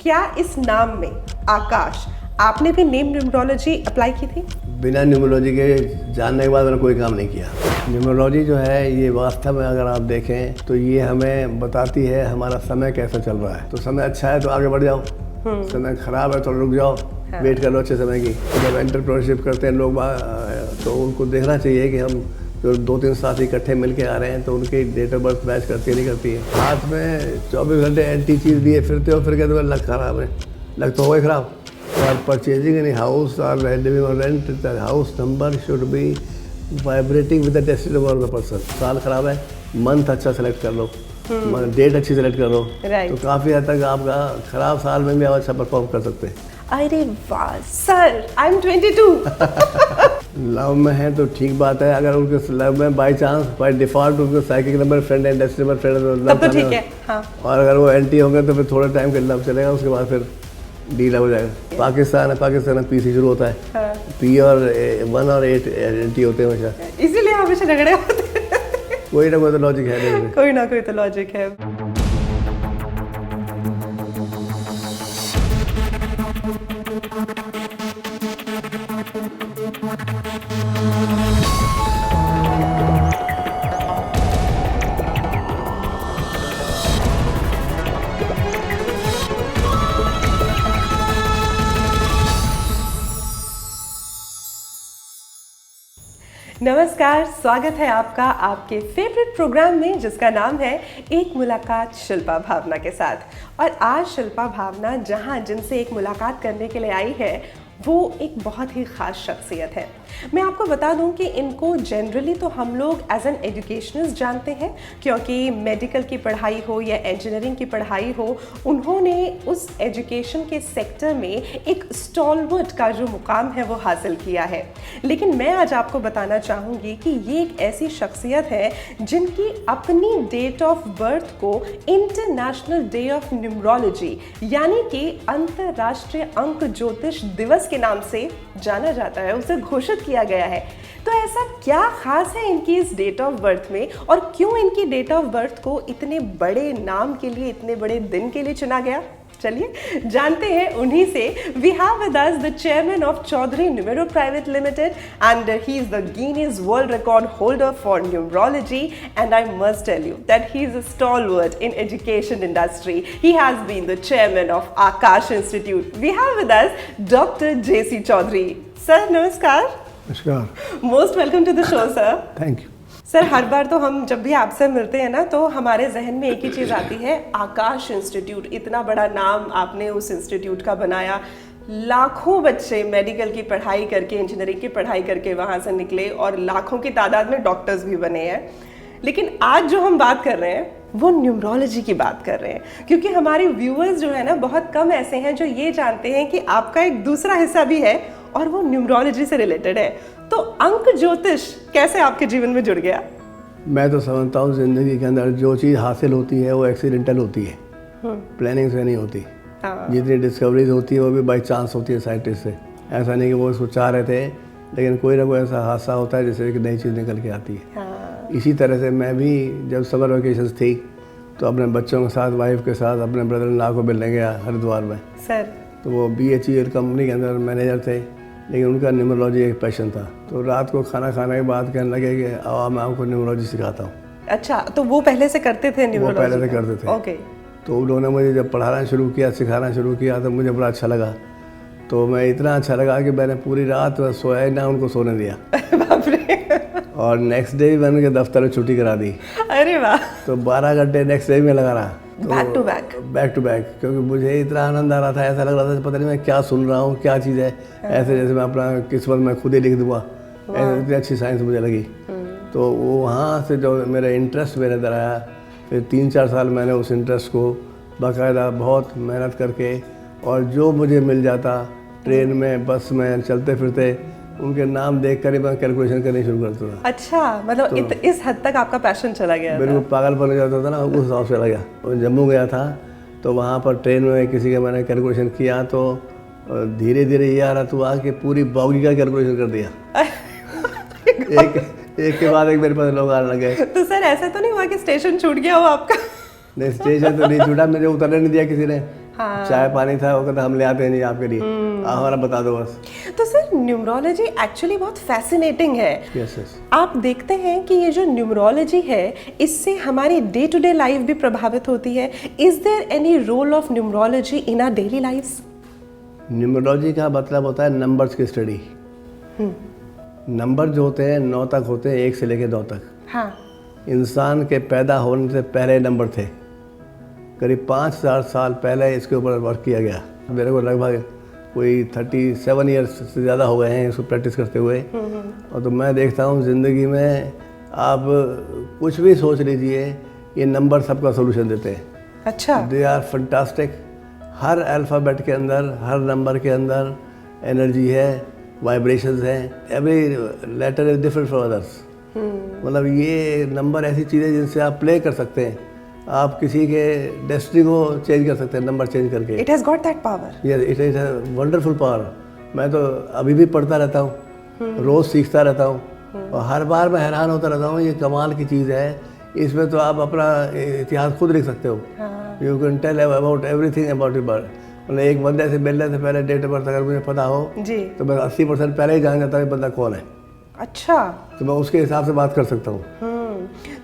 क्या इस नाम में आकाश आपने भी नेम न्यूमरोलॉजी अप्लाई की थी? बिना न्यूमरोलॉजी के जानने के बाद मैंने कोई काम नहीं किया। न्यूमरोलॉजी जो है ये वास्तव में अगर आप देखें तो ये हमें बताती है हमारा समय कैसा चल रहा है। तो समय अच्छा है तो आगे बढ़ जाओ, समय खराब है तो रुक जाओ, वेट कर लो अच्छे समय की। जब एंटरप्रेन्योरशिप करते हैं लोग तो उनको देखना चाहिए कि हम जो 2-3 साथी इकट्ठे मिल के आ रहे हैं तो उनकी डेट ऑफ बर्थ मैच करती नहीं करती है। हाथ में 24 घंटे एंटी चीज़ दिए फिरते हो, फिर कहते हो लग खराब है, लग तो हो गई खराब। और परचेजिंग एनी हाउस और living on rent, the house number should be vibrating with the destiny of the person. साल खराब है, मंथ अच्छा सेलेक्ट कर लो, डेट अच्छी सेलेक्ट कर लो, तो काफ़ी हद तक आपका खराब साल में भी आप अच्छा परफॉर्म कर सकते हैं। अरे वाह सर, आई एम 22। लव में है तो ठीक बात है। अगर उनके लव में बाई चांस बाई डिफॉल्ट उनके साइकिल नंबर फ्रेंड है, डेस्टिनी नंबर फ्रेंड है, तब तो ठीक है। हाँ। और अगर वो एंटी होंगे तो फिर थोड़े टाइम के लव चलेगा, उसके बाद फिर डील हो जाएगा। पाकिस्तान में पी से शुरू होता है। हाँ। पी और 1 और 8 एंटी होते हैं हमेशा, इसीलिए हमेशा झगड़े होते हैं। कोई ना कोई तो लॉजिक है, कोई ना कोई तो लॉजिक है। नमस्कार, स्वागत है आपका आपके फेवरेट प्रोग्राम में जिसका नाम है एक मुलाकात शिल्पा भावना के साथ। और आज शिल्पा भावना जहां जिनसे एक मुलाकात करने के लिए आई है वो एक बहुत ही ख़ास शख्सियत है। मैं आपको बता दूं कि इनको जनरली तो हम लोग एज एन एजुकेशनिस्ट जानते हैं, क्योंकि मेडिकल की पढ़ाई हो या इंजीनियरिंग की पढ़ाई हो, उन्होंने उस एजुकेशन के सेक्टर में एक स्टॉलवर्ट का जो मुकाम है वो हासिल किया है। लेकिन मैं आज आपको बताना चाहूँगी कि ये एक ऐसी शख्सियत है जिनकी अपनी डेट ऑफ बर्थ को इंटरनेशनल डे ऑफ न्यूमरोलॉजी यानी कि अंतर्राष्ट्रीय अंक ज्योतिष दिवस के नाम से जाना जाता है, उसे घोषित किया गया है। तो ऐसा क्या खास है इनकी इस डेट ऑफ बर्थ में, और क्यों इनकी डेट ऑफ बर्थ को इतने बड़े नाम के लिए, इतने बड़े दिन के लिए चुना गया? चलिए जानते हैं उन्हीं से। We have with us the chairman of Chaudhary numero private limited and he is the Guinness world record holder for numerology, and I must tell you that he is a stalwart in education industry. He has been the chairman of Akash Institute. We have with us Dr. J.C. Chaudhary. Sir, नमस्कार. नमस्कार. Most welcome to the show, sir. Thank you. Sir, हर बार तो हम जब भी आपसे मिलते हैं ना तो हमारे जहन में एक ही चीज़ आती है, आकाश इंस्टीट्यूट। इतना बड़ा नाम आपने उस इंस्टीट्यूट का बनाया, लाखों बच्चे मेडिकल की पढ़ाई करके, इंजीनियरिंग की पढ़ाई करके वहाँ से निकले और लाखों की तादाद में डॉक्टर्स भी बने हैं। लेकिन आज जो हम बात कर रहे हैं वो न्यूमरोलॉजी की बात कर रहे हैं, क्योंकि हमारे व्यूअर्स जो है ना बहुत कम ऐसे हैं जो ये जानते हैं कि आपका एक दूसरा हिस्सा भी है और वो न्यूमरोलॉजी से रिलेटेड है। तो अंक ज्योतिष कैसे आपके जीवन में जुड़ गया? मैं तो समझता हूँ ज़िंदगी के अंदर जो चीज़ हासिल होती है वो एक्सीडेंटल होती है, प्लानिंग से नहीं होती। जितनी डिस्कवरीज होती है वो भी बाई चांस होती है साइंटिस्ट से। ऐसा नहीं कि वो इसको चाह रहे थे, लेकिन कोई ना कोई ऐसा हादसा होता है जिससे एक नई चीज़ निकल के आती है। इसी तरह से मैं भी जब समर वेकेशंस थी तो अपने बच्चों के साथ, वाइफ के साथ अपने ब्रदर इन लॉ को मिलने गया हरिद्वार में। सर, तो वो BHEL कंपनी के अंदर मैनेजर थे, लेकिन उनका न्यूमरोलॉजी एक पैशन था। तो रात को खाना खाने के बाद कहने लगे कि आओ मैं आपको न्यूमरोलॉजी सिखाता हूँ। अच्छा, तो वो पहले से करते थे न्यूमरोलॉजी? वो पहले से करते थे। ओके। तो उन्होंने मुझे जब पढ़ाना शुरू किया, सिखाना शुरू किया तो मुझे बड़ा अच्छा लगा। तो मैं इतना अच्छा लगा कि मैंने पूरी रात सोया ही ना, उनको सोने दिया। बाप रे। और नेक्स्ट डे मैंने उनके दफ्तर में छुट्टी करा दी। अरे वाह। तो 12 घंटे नेक्स्ट डे में लगा रहा, बैक टू बैक, क्योंकि मुझे इतना आनंद आ रहा था, ऐसा लग रहा था पता नहीं मैं क्या सुन रहा हूँ, क्या चीज़ है। ऐसे जैसे मैं अपना किस्मत में खुद ही लिख दूँगा, इतनी अच्छी साइंस मुझे लगी। तो वो वहाँ से जो मेरा इंटरेस्ट मेरे अंदर आया, फिर 3-4 साल मैंने उस इंटरेस्ट को बाकायदा बहुत मेहनत करके, और जो मुझे मिल जाता ट्रेन में, बस में, चलते फिरते, उनके नाम देख कर ही मैं कैलकुलेशन करनी शुरू करता था। अच्छा, मतलब तो, इस हद तक आपका पैशन चला गया? बिल्कुल पागलपन हो जाता था ना, उस हिसाब से चला गया। और जम्मू गया था तो वहाँ पर ट्रेन में किसी का मैंने कैलकुलेशन किया तो धीरे धीरे ये आ रहा तो आके पूरी बॉगी का कैलकुलेशन कर दिया। एक के बाद एक मेरे पास लोग आने लगे। तो सर ऐसा तो नहीं हुआ कि स्टेशन छूट गया हो आपका? नहीं, स्टेशन तो नहीं छूटा, मुझे उतरने नहीं दिया किसी ने। हाँ। चाय पानी था वो कहता हम ले आते हैं नहीं आपके लिए, आप हमारा बता दो बस। तो सर न्यूमरोलॉजी एक्चुअली बहुत फैसिनेटिंग है। Yes yes. आप देखते हैं कि ये जो न्यूमरोलॉजी है इससे हमारी डे टू डे लाइफ भी प्रभावित होती है। Is there any role of numerology in our daily lifes? Numerology का मतलब होता है नंबर्स की स्टडी। नंबर जो होते हैं 9 तक होते हैं, 1 से लेकर 9 तक। हाँ। इंसान के पैदा होने से पहले नंबर थे, करीब 5000 साल पहले इसके ऊपर वर्क किया गया। मेरे को लगभग कोई 37 ईयर्स से ज़्यादा हो गए हैं इसको प्रैक्टिस करते हुए। और तो मैं देखता हूँ ज़िंदगी में आप कुछ भी सोच लीजिए, ये नंबर सबका सोल्यूशन देते हैं। अच्छा। They are fantastic. हर अल्फ़ाबेट के अंदर, हर नंबर के अंदर एनर्जी है, वाइब्रेशंस हैं। Every letter is different from others. मतलब ये नंबर ऐसी चीज़ है जिनसे आप प्ले कर सकते हैं, आप किसी के डेस्टिनी को चेंज कर सकते हैं नंबर चेंज करके। It has got that power. ये it is a wonderful power. मैं तो अभी भी पढ़ता रहता हूँ, रोज़ सीखता रहता हूँ, और हर बार मैं हैरान होता रहता हूँ। ये कमाल की चीज़ है, इसमें तो आप अपना इतिहास खुद लिख सकते हो। You can tell about everything about your birth. मतलब एक बंदे से मिलने से पहले डेट ऑफ बर्थ अगर मुझे पता हो जी, तो मैं 80% पहले ही जान जाता हूँ बंदा कौन है। अच्छा। तो मैं उसके हिसाब से बात कर सकता हूँ।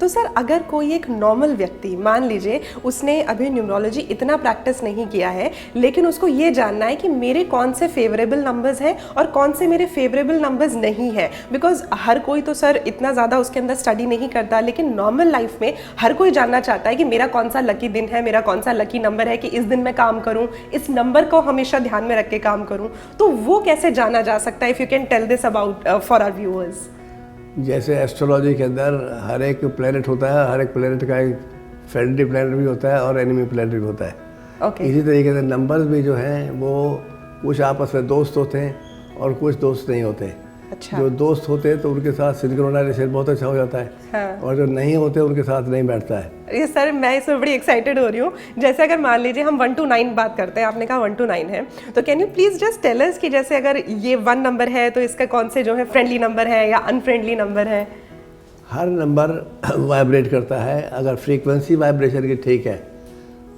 तो सर अगर कोई एक नॉर्मल व्यक्ति, मान लीजिए उसने अभी न्यूमरोलॉजी इतना प्रैक्टिस नहीं किया है, लेकिन उसको ये जानना है कि मेरे कौन से फेवरेबल नंबर्स हैं और कौन से मेरे फेवरेबल नंबर्स नहीं है, बिकॉज हर कोई तो सर इतना ज़्यादा उसके अंदर स्टडी नहीं करता, लेकिन नॉर्मल लाइफ में हर कोई जानना चाहता है कि मेरा कौन सा लकी दिन है, मेरा कौन सा लकी नंबर है कि इस दिन मैं काम करूँ, इस नंबर को हमेशा ध्यान में रख के काम करूँ। तो वो कैसे जाना जा सकता है? If you can tell this about for our viewers. जैसे एस्ट्रोलॉजी के अंदर हर एक प्लेनेट होता है, हर एक प्लेनेट का एक फ्रेंडली प्लेनेट भी होता है और एनिमी प्लेनेट भी होता है। ओके। इसी तरीके से नंबर्स भी जो हैं वो कुछ आपस में दोस्त होते हैं और कुछ दोस्त नहीं होते। अच्छा। जो दोस्त होते हैं तो उनके साथ सिंक्रोनाइजेशन बहुत अच्छा हो जाता है। हाँ। और जो नहीं होते उनके साथ नहीं बैठता है। ये सर मैं इसमें बड़ी एक्साइटेड हो रही हूँ। जैसे अगर मान लीजिए हम 1 to 9 बात करते हैं, आपने कहा 1 to 9 है, तो can you please just tell us कि जैसे अगर ये 1 नंबर है तो इसका कौन से जो है फ्रेंडली नंबर है या अनफ्रेंडली नंबर है? हर नंबर वाइब्रेट करता है। अगर फ्रीक्वेंसी वाइब्रेशन की ठीक है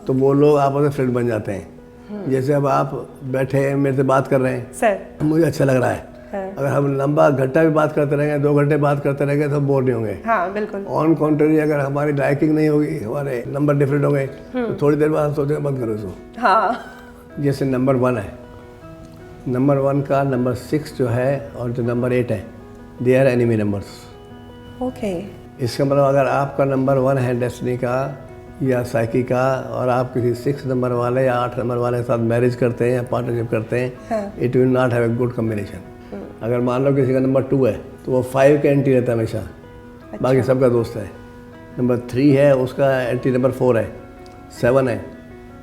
तो वो लोग आपस में फ्रेंड बन जाते हैं। जैसे अब आप बैठे हैं मेरे से बात कर रहे हैं सर, मुझे अच्छा लग रहा है। हाँ। अगर हम लंबा घंटा भी बात करते रहेंगे, 2 घंटे बात करते रहेंगे तो बोर नहीं होंगे। हाँ बिल्कुल। ऑन कॉन्ट्री अगर हमारी लाइकिंग नहीं होगी, हमारे नंबर डिफरेंट हो गए तो थोड़ी देर बाद हम सोचेंगे बंद करो इसको। हाँ। जैसे नंबर 1 है, नंबर 1 का नंबर 6 जो है और जो नंबर 8 है, they are enemy numbers. Okay. इसका मतलब अगर आपका नंबर 1 है डेस्टिनी का या साइकी का, और आप किसी 6 नंबर वाले या 8 नंबर वाले के साथ मैरिज करते हैं या पार्टनरशिप करते हैं, it will not have a good combination. अगर मान लो किसी का नंबर 2 है तो वो 5 का एंटी रहता है हमेशा। अच्छा। बाकी सबका दोस्त है। नंबर 3 है, उसका एंटी नंबर 4 है, 7 है।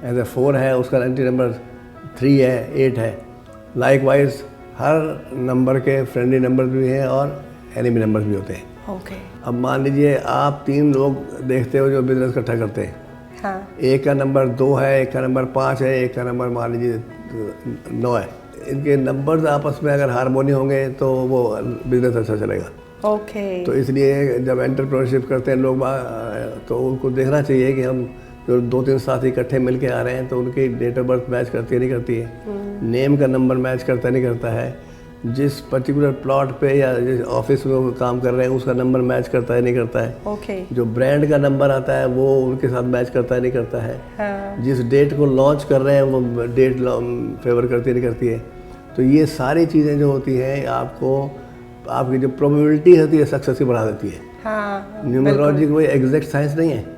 ऐसे 4 है, उसका एंटी नंबर 3 है, 8 है। लाइकवाइज हर नंबर के फ्रेंडली नंबर भी हैं और एनिमी नंबर भी होते हैं। ओके। अब मान लीजिए आप 3 लोग देखते हो जो बिजनेस इकट्ठा करते हैं। हाँ। एक का नंबर 2 है, एक का नंबर 5 है, एक का नंबर मान लीजिए 9 है। इनके नंबर्स आपस में अगर हार्मोनी होंगे तो वो बिजनेस अच्छा चलेगा। ओके। तो इसलिए जब एंटरप्रेन्योरशिप करते हैं लोग तो उनको देखना चाहिए कि हम जो 2-3 साथी इकट्ठे मिल के आ रहे हैं तो उनकी डेट ऑफ बर्थ मैच करती है नहीं करती है, नेम का नंबर मैच करता नहीं करता है, जिस पर्टिकुलर प्लॉट पे या जिस ऑफिस में वो काम कर रहे हैं उसका नंबर मैच करता है नहीं करता है। ओके। जो ब्रांड का नंबर आता है वो उनके साथ मैच करता है नहीं करता है। हाँ। जिस डेट को लॉन्च कर रहे हैं वो डेट फेवर करती नहीं करती है। तो ये सारी चीज़ें जो होती हैं आपको आपकी जो प्रोबेबिलिटी होती है सक्सेस की बढ़ा देती है। हाँ। न्यूमरोलॉजी कोई एग्जैक्ट साइंस नहीं है।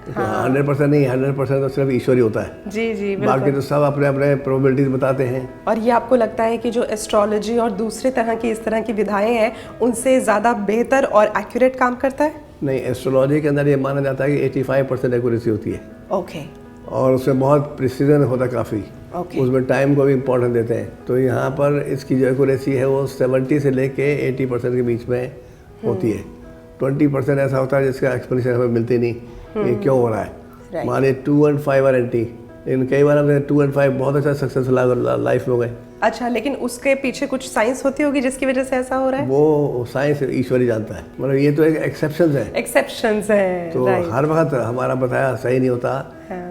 हाँ। 100% नहीं, 100% तो सिर्फ ईश्वर ही होता है। जी जी बाकी बिल्कुल। तो सब अपने अपने प्रोबेबिलिटीज बताते हैं। और ये आपको लगता है कि जो एस्ट्रोलॉजी और दूसरे तरह की इस तरह की विधाएं हैं उनसे ज़्यादा बेहतर और एक्यूरेट काम करता है? नहीं, एस्ट्रोलॉजी के अंदर ये माना जाता है कि 85% एक्यूरेसी होती है। ओके। और उसमें बहुत प्रिसीजन होता है काफ़ी। ओके। उसमें टाइम को भी इम्पोर्टेंस देते हैं। तो यहाँ पर इसकी जो एक्यूरेसी है वो 70 से लेके 80% के बीच में होती है। 20% ऐसा होता है जिसका एक्सप्लेनेशन हमें मिलती नहीं, ये क्यों हो रहा है। मानिए 2 और 5 आर एंटी, लेकिन कई बार हमने 2 and 5 बहुत अच्छा सक्सेसफुल लाइफ में हो गए। अच्छा, लेकिन उसके पीछे कुछ साइंस होती होगी जिसकी वजह से ऐसा हो रहा है? वो साइंस ईश्वर ही जानता है, मतलब ये तो एक एक्सेप्शन है। एक्सेप्शंस है, तो राइट। हर वक्त हमारा बताया सही नहीं होता।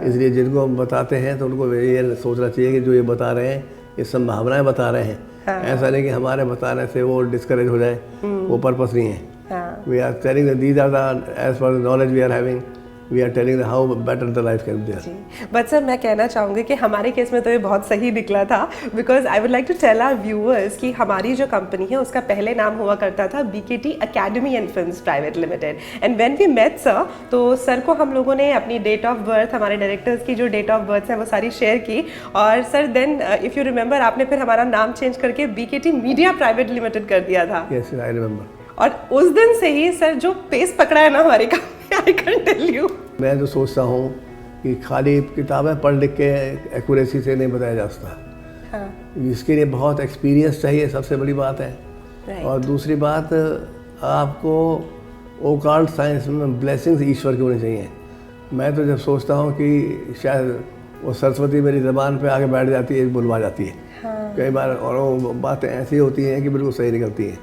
इसलिए जिनको हम बताते हैं तो उनको ये सोचना चाहिए कि जो ये बता रहे हैं ये संभावनाएं बता रहे हैं। ऐसा नहीं कि हमारे बताने से वो डिस्करेज हो जाए, वो पर्पस नहीं है। We are telling these are the as per the knowledge we are having, we are telling how better the life can be there. But sir, मैं कहना चाहूँगी कि हमारे केस में तो ये बहुत सही निकला था, because I would like to tell our viewers कि हमारी जो कंपनी है उसका पहले नाम हुआ करता था BKT academy and films private limited. And when we met sir, तो सर को हम लोगों ने अपनी डेट ऑफ बर्थ, हमारे डायरेक्टर्स की जो डेट ऑफ बर्थ है वो सारी शेयर की। और sir then if you remember, आपने फिर हमारा नाम चेंज करके BKT मीडिया प्राइवेट लिमिटेड कर दिया था। Yes, I remember. और उस दिन से ही सर जो पेस पकड़ा है ना हमारे का, आई कैन टेल यू। मैं जो सोचता हूँ कि खाली किताबें पढ़ लिख के एक्यूरेसी से नहीं बताया जा सकता। हाँ। इसके लिए बहुत एक्सपीरियंस चाहिए, सबसे बड़ी बात है। Right. और दूसरी बात, आपको ओकाल्ट साइंस में ब्लेसिंग्स ईश्वर की होनी चाहिए। मैं तो जब सोचता हूँ कि शायद वो सरस्वती मेरी ज़बान पे आके बैठ जाती है, बुलवा जाती है। हाँ। कई बार और वो बातें ऐसी होती हैं कि बिल्कुल सही निकलती हैं।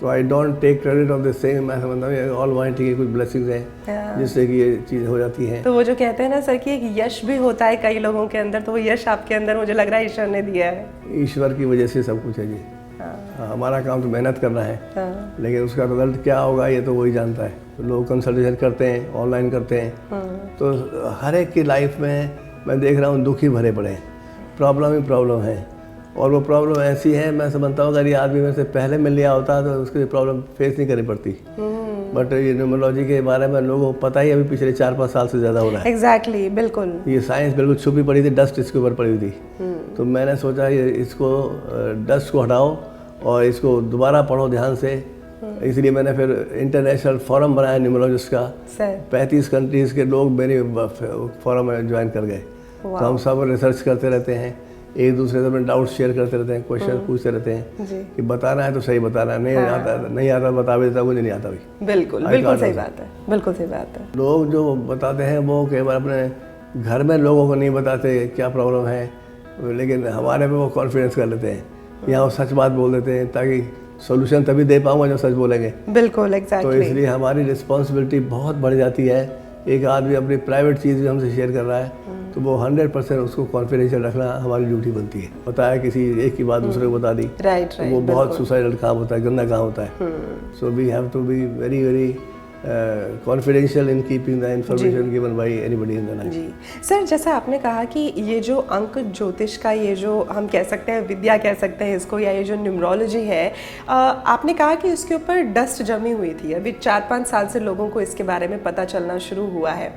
तो I don't take credit of the same. मैं समझता हूँ ऑलमाइटी की कुछ ब्लेसिंग्स हैं जिससे कि ये चीज़ हो जाती है। तो वो जो कहते हैं ना सर कि एक यश भी होता है कई लोगों के अंदर, तो वो यश आपके अंदर मुझे लग रहा है ईश्वर ने दिया है। ईश्वर की वजह से सब कुछ है जी। हमारा काम तो मेहनत करना है, लेकिन उसका रिजल्ट क्या होगा ये तो वही जानता है। तो लोग कंसल्टेशन करते हैं, ऑनलाइन करते हैं, तो हर एक की लाइफ में मैं देख रहा हूँ दुख ही भरे पड़े हैं, प्रॉब्लम ही प्रॉब्लम है। और वो प्रॉब्लम ऐसी है, मैं समझता हूँ अगर ये आदमी में से पहले मिल लिया होता तो उसकी प्रॉब्लम फेस नहीं करनी पड़ती। बट ये न्यूमरोलॉजी के बारे में लोगों को पता ही अभी पिछले 4-5 साल से ज़्यादा हो रहा है। एग्जैक्टली, बिल्कुल। ये साइंस बिल्कुल छुपी पड़ी थी, डस्ट इसके ऊपर पड़ी हुई थी। तो मैंने सोचा ये इसको डस्ट को हटाओ और इसको दोबारा पढ़ो ध्यान से। इसलिए मैंने फिर इंटरनेशनल फोरम बनाया न्यूमरोलॉजिस्ट का। 35 कंट्रीज़ के लोग मेरे फोरम में ज्वाइन कर गए। तो हम सब रिसर्च करते रहते हैं, एक दूसरे से अपने डाउट शेयर करते रहते हैं, क्वेश्चन पूछते रहते हैं कि बताना है तो सही बताना है, नहीं आता बता भी देता, मुझे नहीं आता भी। बिल्कुल बिल्कुल सही बात है, बिल्कुल सही बात है। लोग जो बताते हैं वो कई बार अपने घर में लोगों को नहीं बताते क्या प्रॉब्लम है, लेकिन हमारे पे वो कॉन्फिडेंस कर लेते हैं, यहाँ वो सच बात बोल देते हैं ताकि सोल्यूशन तभी दे पाऊंगा जब सच बोलेंगे। बिल्कुल, एग्जैक्टली। तो इसलिए हमारी रिस्पॉन्सिबिलिटी बहुत बढ़ जाती है। एक आदमी अपनी प्राइवेट चीज़ भी हमसे शेयर कर रहा है तो वो 100% उसको कॉन्फिडेंशियल रखना हमारी ड्यूटी बनती है। बताया किसी एक की बात दूसरे को बता दी, राइट, तो वो बहुत सुसाइडल काम होता है, गंदा काम होता है। So we have to be very very confidential in keeping the information given by anybody in the life. जी सर, जैसा आपने कहा कि ये जो अंक ज्योतिष का, ये जो हम कह सकते हैं विद्या कह सकते हैं इसको, या ये जो न्यूमरोलॉजी है, आपने कहा कि इसके ऊपर डस्ट जमी हुई थी। अभी 4-5 साल से लोगों को इसके बारे में पता चलना शुरू हुआ है।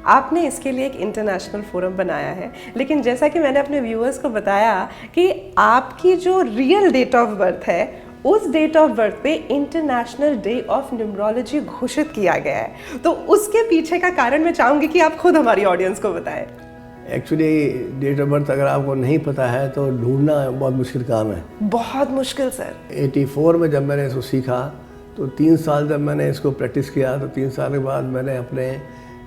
आपने इसके लिए एक इंटरनेशनल फोरम बनाया है, लेकिन जैसा कि मैंने अपने व्यूअर्स को बताया कि आपकी जो रियल डेट ऑफ बर्थ है, उस डेट ऑफ बर्थ पे इंटरनेशनल डे ऑफ न्यूमरोलॉजी घोषित किया गया है। तो उसके पीछे का कारण मैं चाहूँगी कि आप खुद हमारी ऑडियंस को बताएं। एक्चुअली डेट ऑफ बर्थ अगर आपको नहीं पता है तो ढूंढना बहुत मुश्किल काम है। बहुत मुश्किल सर। 84 में जब मैंने इसको सीखा तो 3 साल जब मैंने इसको प्रैक्टिस किया, तो 3 साल के बाद मैंने अपने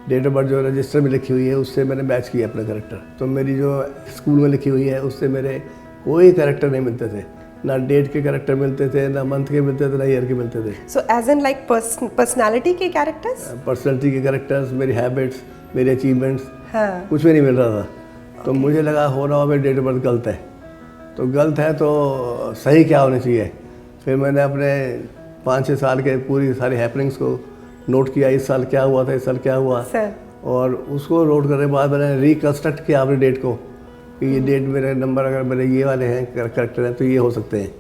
डेट ऑफ बर्थ जो रजिस्टर में लिखी हुई है उससे मैंने मैच किया अपना करेक्टर। तो मेरी जो स्कूल में लिखी हुई है उससे मेरे कोई करेक्टर नहीं मिलते थे, ना डेट के करेक्टर मिलते थे, ना मंथ के मिलते थे, ना ईयर के मिलते थे। So as an like personality के कैरेक्टर्स, पर्सनालिटी के कैरेक्टर्स, मेरी हैबिट्स, मेरे अचीवमेंट्स, कुछ भी नहीं मिल रहा था। तो मुझे लगा हो रहा हो मेरी डेट ऑफ बर्थ गलत है। तो गलत है तो सही क्या होनी चाहिए। फिर मैंने अपने 5-6 साल के पूरी सारी हैपनिंग्स को नोट किया, इस साल क्या हुआ था, इस साल क्या हुआ, और उसको नोट करने के बाद मैंने रिकन्स्ट्रक्ट किया अपनी डेट को कि ये डेट मेरे नंबर अगर मेरे ये वाले हैं करेक्टर हैं तो ये हो सकते हैं।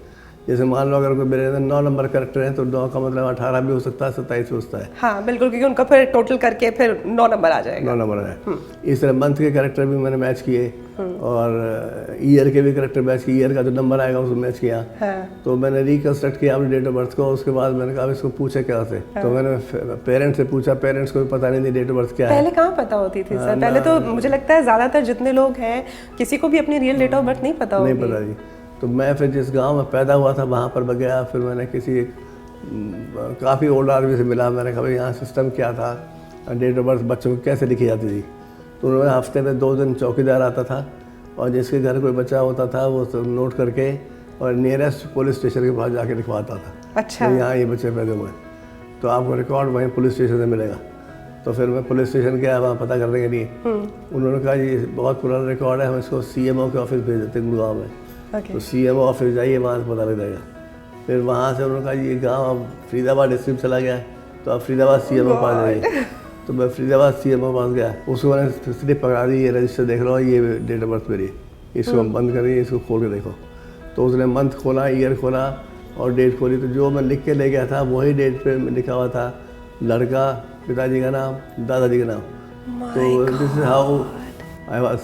जैसे मान लो अगर कोई मेरे 9 नंबर करेक्टर है तो 9 का मतलब 18 भी हो सकता है, 27 भी हो सकता है। हाँ बिल्कुल, क्योंकि उनका फिर टोटल करके फिर 9 नंबर आ जाएगा। 9 नंबर है। इस तरह मंथ के करेक्टर भी मैंने मैच किए और ईयर के भी करेक्टर मैच किए, ईयर का जो नंबर आएगा उसको मैच किया। तो मैंने रिकन्स्ट्रक्ट किया अपनी डेट ऑफ बर्थ को। उसके बाद मैंने कहा इसको पूछे क्या से, तो मैंने पेरेंट्स से पूछा। पेरेंट्स को भी पता नहीं थी डेट ऑफ बर्थ क्या है। पहले कहाँ पता होती थी सर? पहले तो मुझे लगता है ज़्यादातर जितने लोग हैं किसी को भी अपनी रियल डेट ऑफ बर्थ नहीं पता होगी। नहीं पता जी। तो मैं फिर जिस गांव में पैदा हुआ था वहाँ पर गया। फिर मैंने किसी एक काफ़ी ओल्ड आदमी से मिला। मैंने कहा भाई यहाँ सिस्टम क्या था, डेट ऑफ बर्थ बच्चों को कैसे लिखी जाती थी। तो उन्होंने हफ्ते में 2 दिन चौकीदार आता था और जिसके घर कोई बच्चा होता था वो सब नोट करके और नियरेस्ट पुलिस स्टेशन के पास जाके लिखवाता था। अच्छा। तो यहाँ ये बच्चे पैदा हुए, तो आपको रिकॉर्ड वहीं पुलिस स्टेशन से मिलेगा। तो फिर मैं पुलिस स्टेशन गया वहाँ पता करने के लिए। उन्होंने कहा ये बहुत पुराना रिकॉर्ड है, हम इसको CMO के ऑफिस भेज देते हैं गुड़गांव में। तो CMO ऑफिस जाइए, वहाँ से पता लग जाएगा। फिर वहाँ से उन्होंने कहा ये गाँव अब फरीदाबाद डिस्ट्रिक्ट चला गया है, तो आप फरीदाबाद CMO पास जाइए। तो मैं फरीदाबाद CMO पास गया, उसको मैंने स्लिप पकड़ा दी, ये रजिस्टर देख लो, ये डेट ऑफ बर्थ मेरी, इसको बंद करिए, इसको खोल के देखो। तो उसने मंथ खोला, ईयर खोला और डेट खोली, तो जो मैं लिख के ले गया था वही डेट पे लिखा हुआ था, लड़का, पिताजी का नाम, दादाजी का नाम। तो this is how I was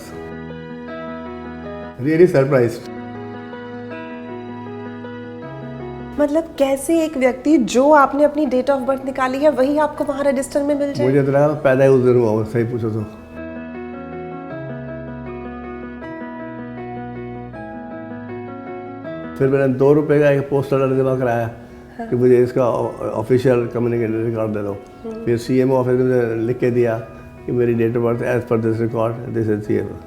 really surprised. मतलब कैसे एक व्यक्ति जो आपने अपनी डेट ऑफ बर्थ निकाली है वही आपको वहाँ रजिस्टर में मिल जाए? मुझे तो लगा पैदा ही उस दिन हुआ हूँ, सही पूछो तो। फिर मैंने 2 रुपये का एक पोस्टल ऑर्डर जमा कराया कि मुझे इसका ऑफिशियल कम्युनिकेट रिकॉर्ड दे दो। फिर CMO ऑफिस में लिख के दिया कि मेरी date of birth as per this record, this is CMO।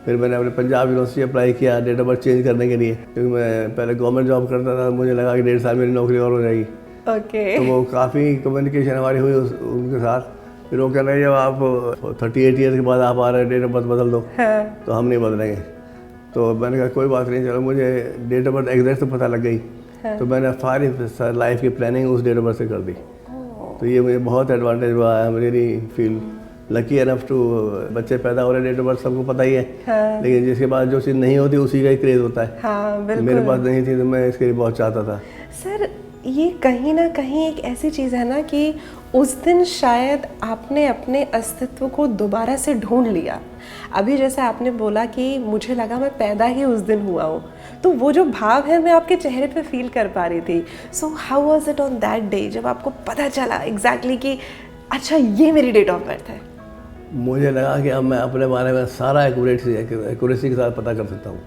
फिर मैंने अपने पंजाब यूनिवर्सिटी अप्लाई किया डेट ऑफ बर्थ चेंज करने के लिए, क्योंकि मैं पहले गवर्नमेंट जॉब करता था, मुझे लगा कि 1.5 साल मेरी नौकरी और हो जाएगी। ओके। तो वो काफ़ी कम्युनिकेशन हमारी हुई उनके साथ। फिर वो कह रहे हैं जब आप 38 ईयर्स के बाद आप आ रहे हैं, डेट ऑफ बर्थ बदल दो। तो हम नहीं बदलेंगे। तो मैंने कहा कोई बात नहीं, चलो मुझे डेट ऑफ बर्थ एग्जैक्ट तो पता लग गई। तो मैंने सारी लाइफ की प्लानिंग उस डेट ऑफ बर्थ से कर दी। तो ये मुझे बहुत एडवांटेज हुआ है। मुझे really feel lucky enough to, बच्चे पैदा हो रहे डेट ऑफ बर्थ सबको पता ही है। लेकिन जिसके पास जो चीज़ नहीं होती उसी का ही क्रेज होता है। हाँ, बिल्कुल। मेरे पास नहीं थी तो मैं इसके लिए बहुत चाहता था। सर ये कहीं ना कहीं एक ऐसी चीज़ है ना कि उस दिन शायद आपने अपने अस्तित्व को दोबारा से ढूंढ लिया। अभी जैसे आपने बोला कि मुझे लगा मैं पैदा ही उस दिन हुआ हूँ, तो वो जो भाव है मैं आपके चेहरे पे फील कर पा रही थी। So how was it on that day जब आपको पता चला एग्जैक्टली कि अच्छा ये मेरी डेट ऑफ बर्थ है? मुझे लगा कि अब मैं अपने बारे में सारा एक्यूरेसी के साथ पता कर सकता हूँ।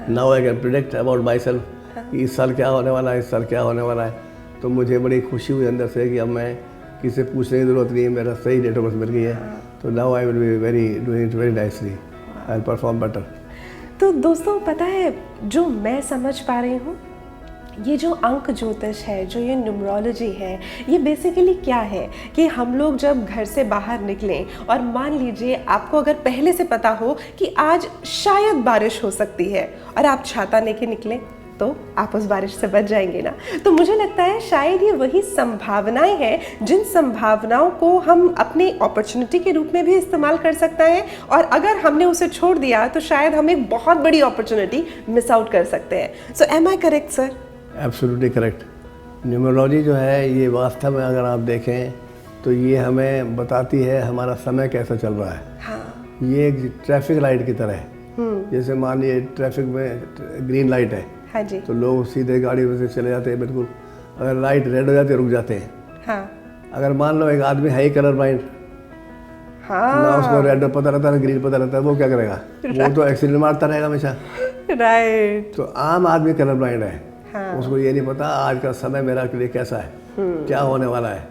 Now I can predict about my self कि इस साल क्या होने वाला है, इस साल क्या होने वाला है। तो मुझे बड़ी खुशी हुई अंदर से कि अब मैं किसी से पूछने की ज़रूरत नहीं है, मेरा सही डेट ऑफ बर्थ मिल गई है। तो now I will be very doing it very nicely, I will perform better. तो दोस्तों पता है जो मैं समझ पा रही हूँ, ये जो अंक ज्योतिष है, जो ये न्यूमरोलॉजी है, ये बेसिकली क्या है कि हम लोग जब घर से बाहर निकलें और मान लीजिए आपको अगर पहले से पता हो कि आज शायद बारिश हो सकती है और आप छाता लेके निकलें तो आप उस बारिश से बच जाएंगे ना। तो मुझे लगता है शायद ये वही संभावनाएं हैं जिन संभावनाओं को हम अपनी अपॉर्चुनिटी के रूप में भी इस्तेमाल कर सकते हैं, और अगर हमने उसे छोड़ दिया तो शायद हम एक बहुत बड़ी अपॉर्चुनिटी मिस आउट कर सकते हैं। So am I correct sir? Absolutely correct. Numerology जो है ये वास्तव में अगर आप देखें तो ये हमें बताती है हमारा समय कैसा चल रहा है। हाँ। ये एक ट्रैफिक लाइट की तरह है। जैसे मान लीजिए ट्रैफिक में ग्रीन लाइट है, हाँ जी, तो लोग सीधे गाड़ी में से चले जाते हैं बिल्कुल। अगर लाइट रेड हो जाती है रुक जाते हैं। हाँ। अगर मान लो एक आदमी है ही कलर ब्लाइंड, हाँ। ना उसको रेड पता रहता है ना ग्रीन पता रहता है, वो क्या करेगा? वो तो एक्सीडेंट मारता रहेगा हमेशा। राइट। तो आम आदमी कलर ब्लाइंड है। हाँ। उसको ये नहीं पता आज का समय मेरा के लिए कैसा है, क्या होने वाला है।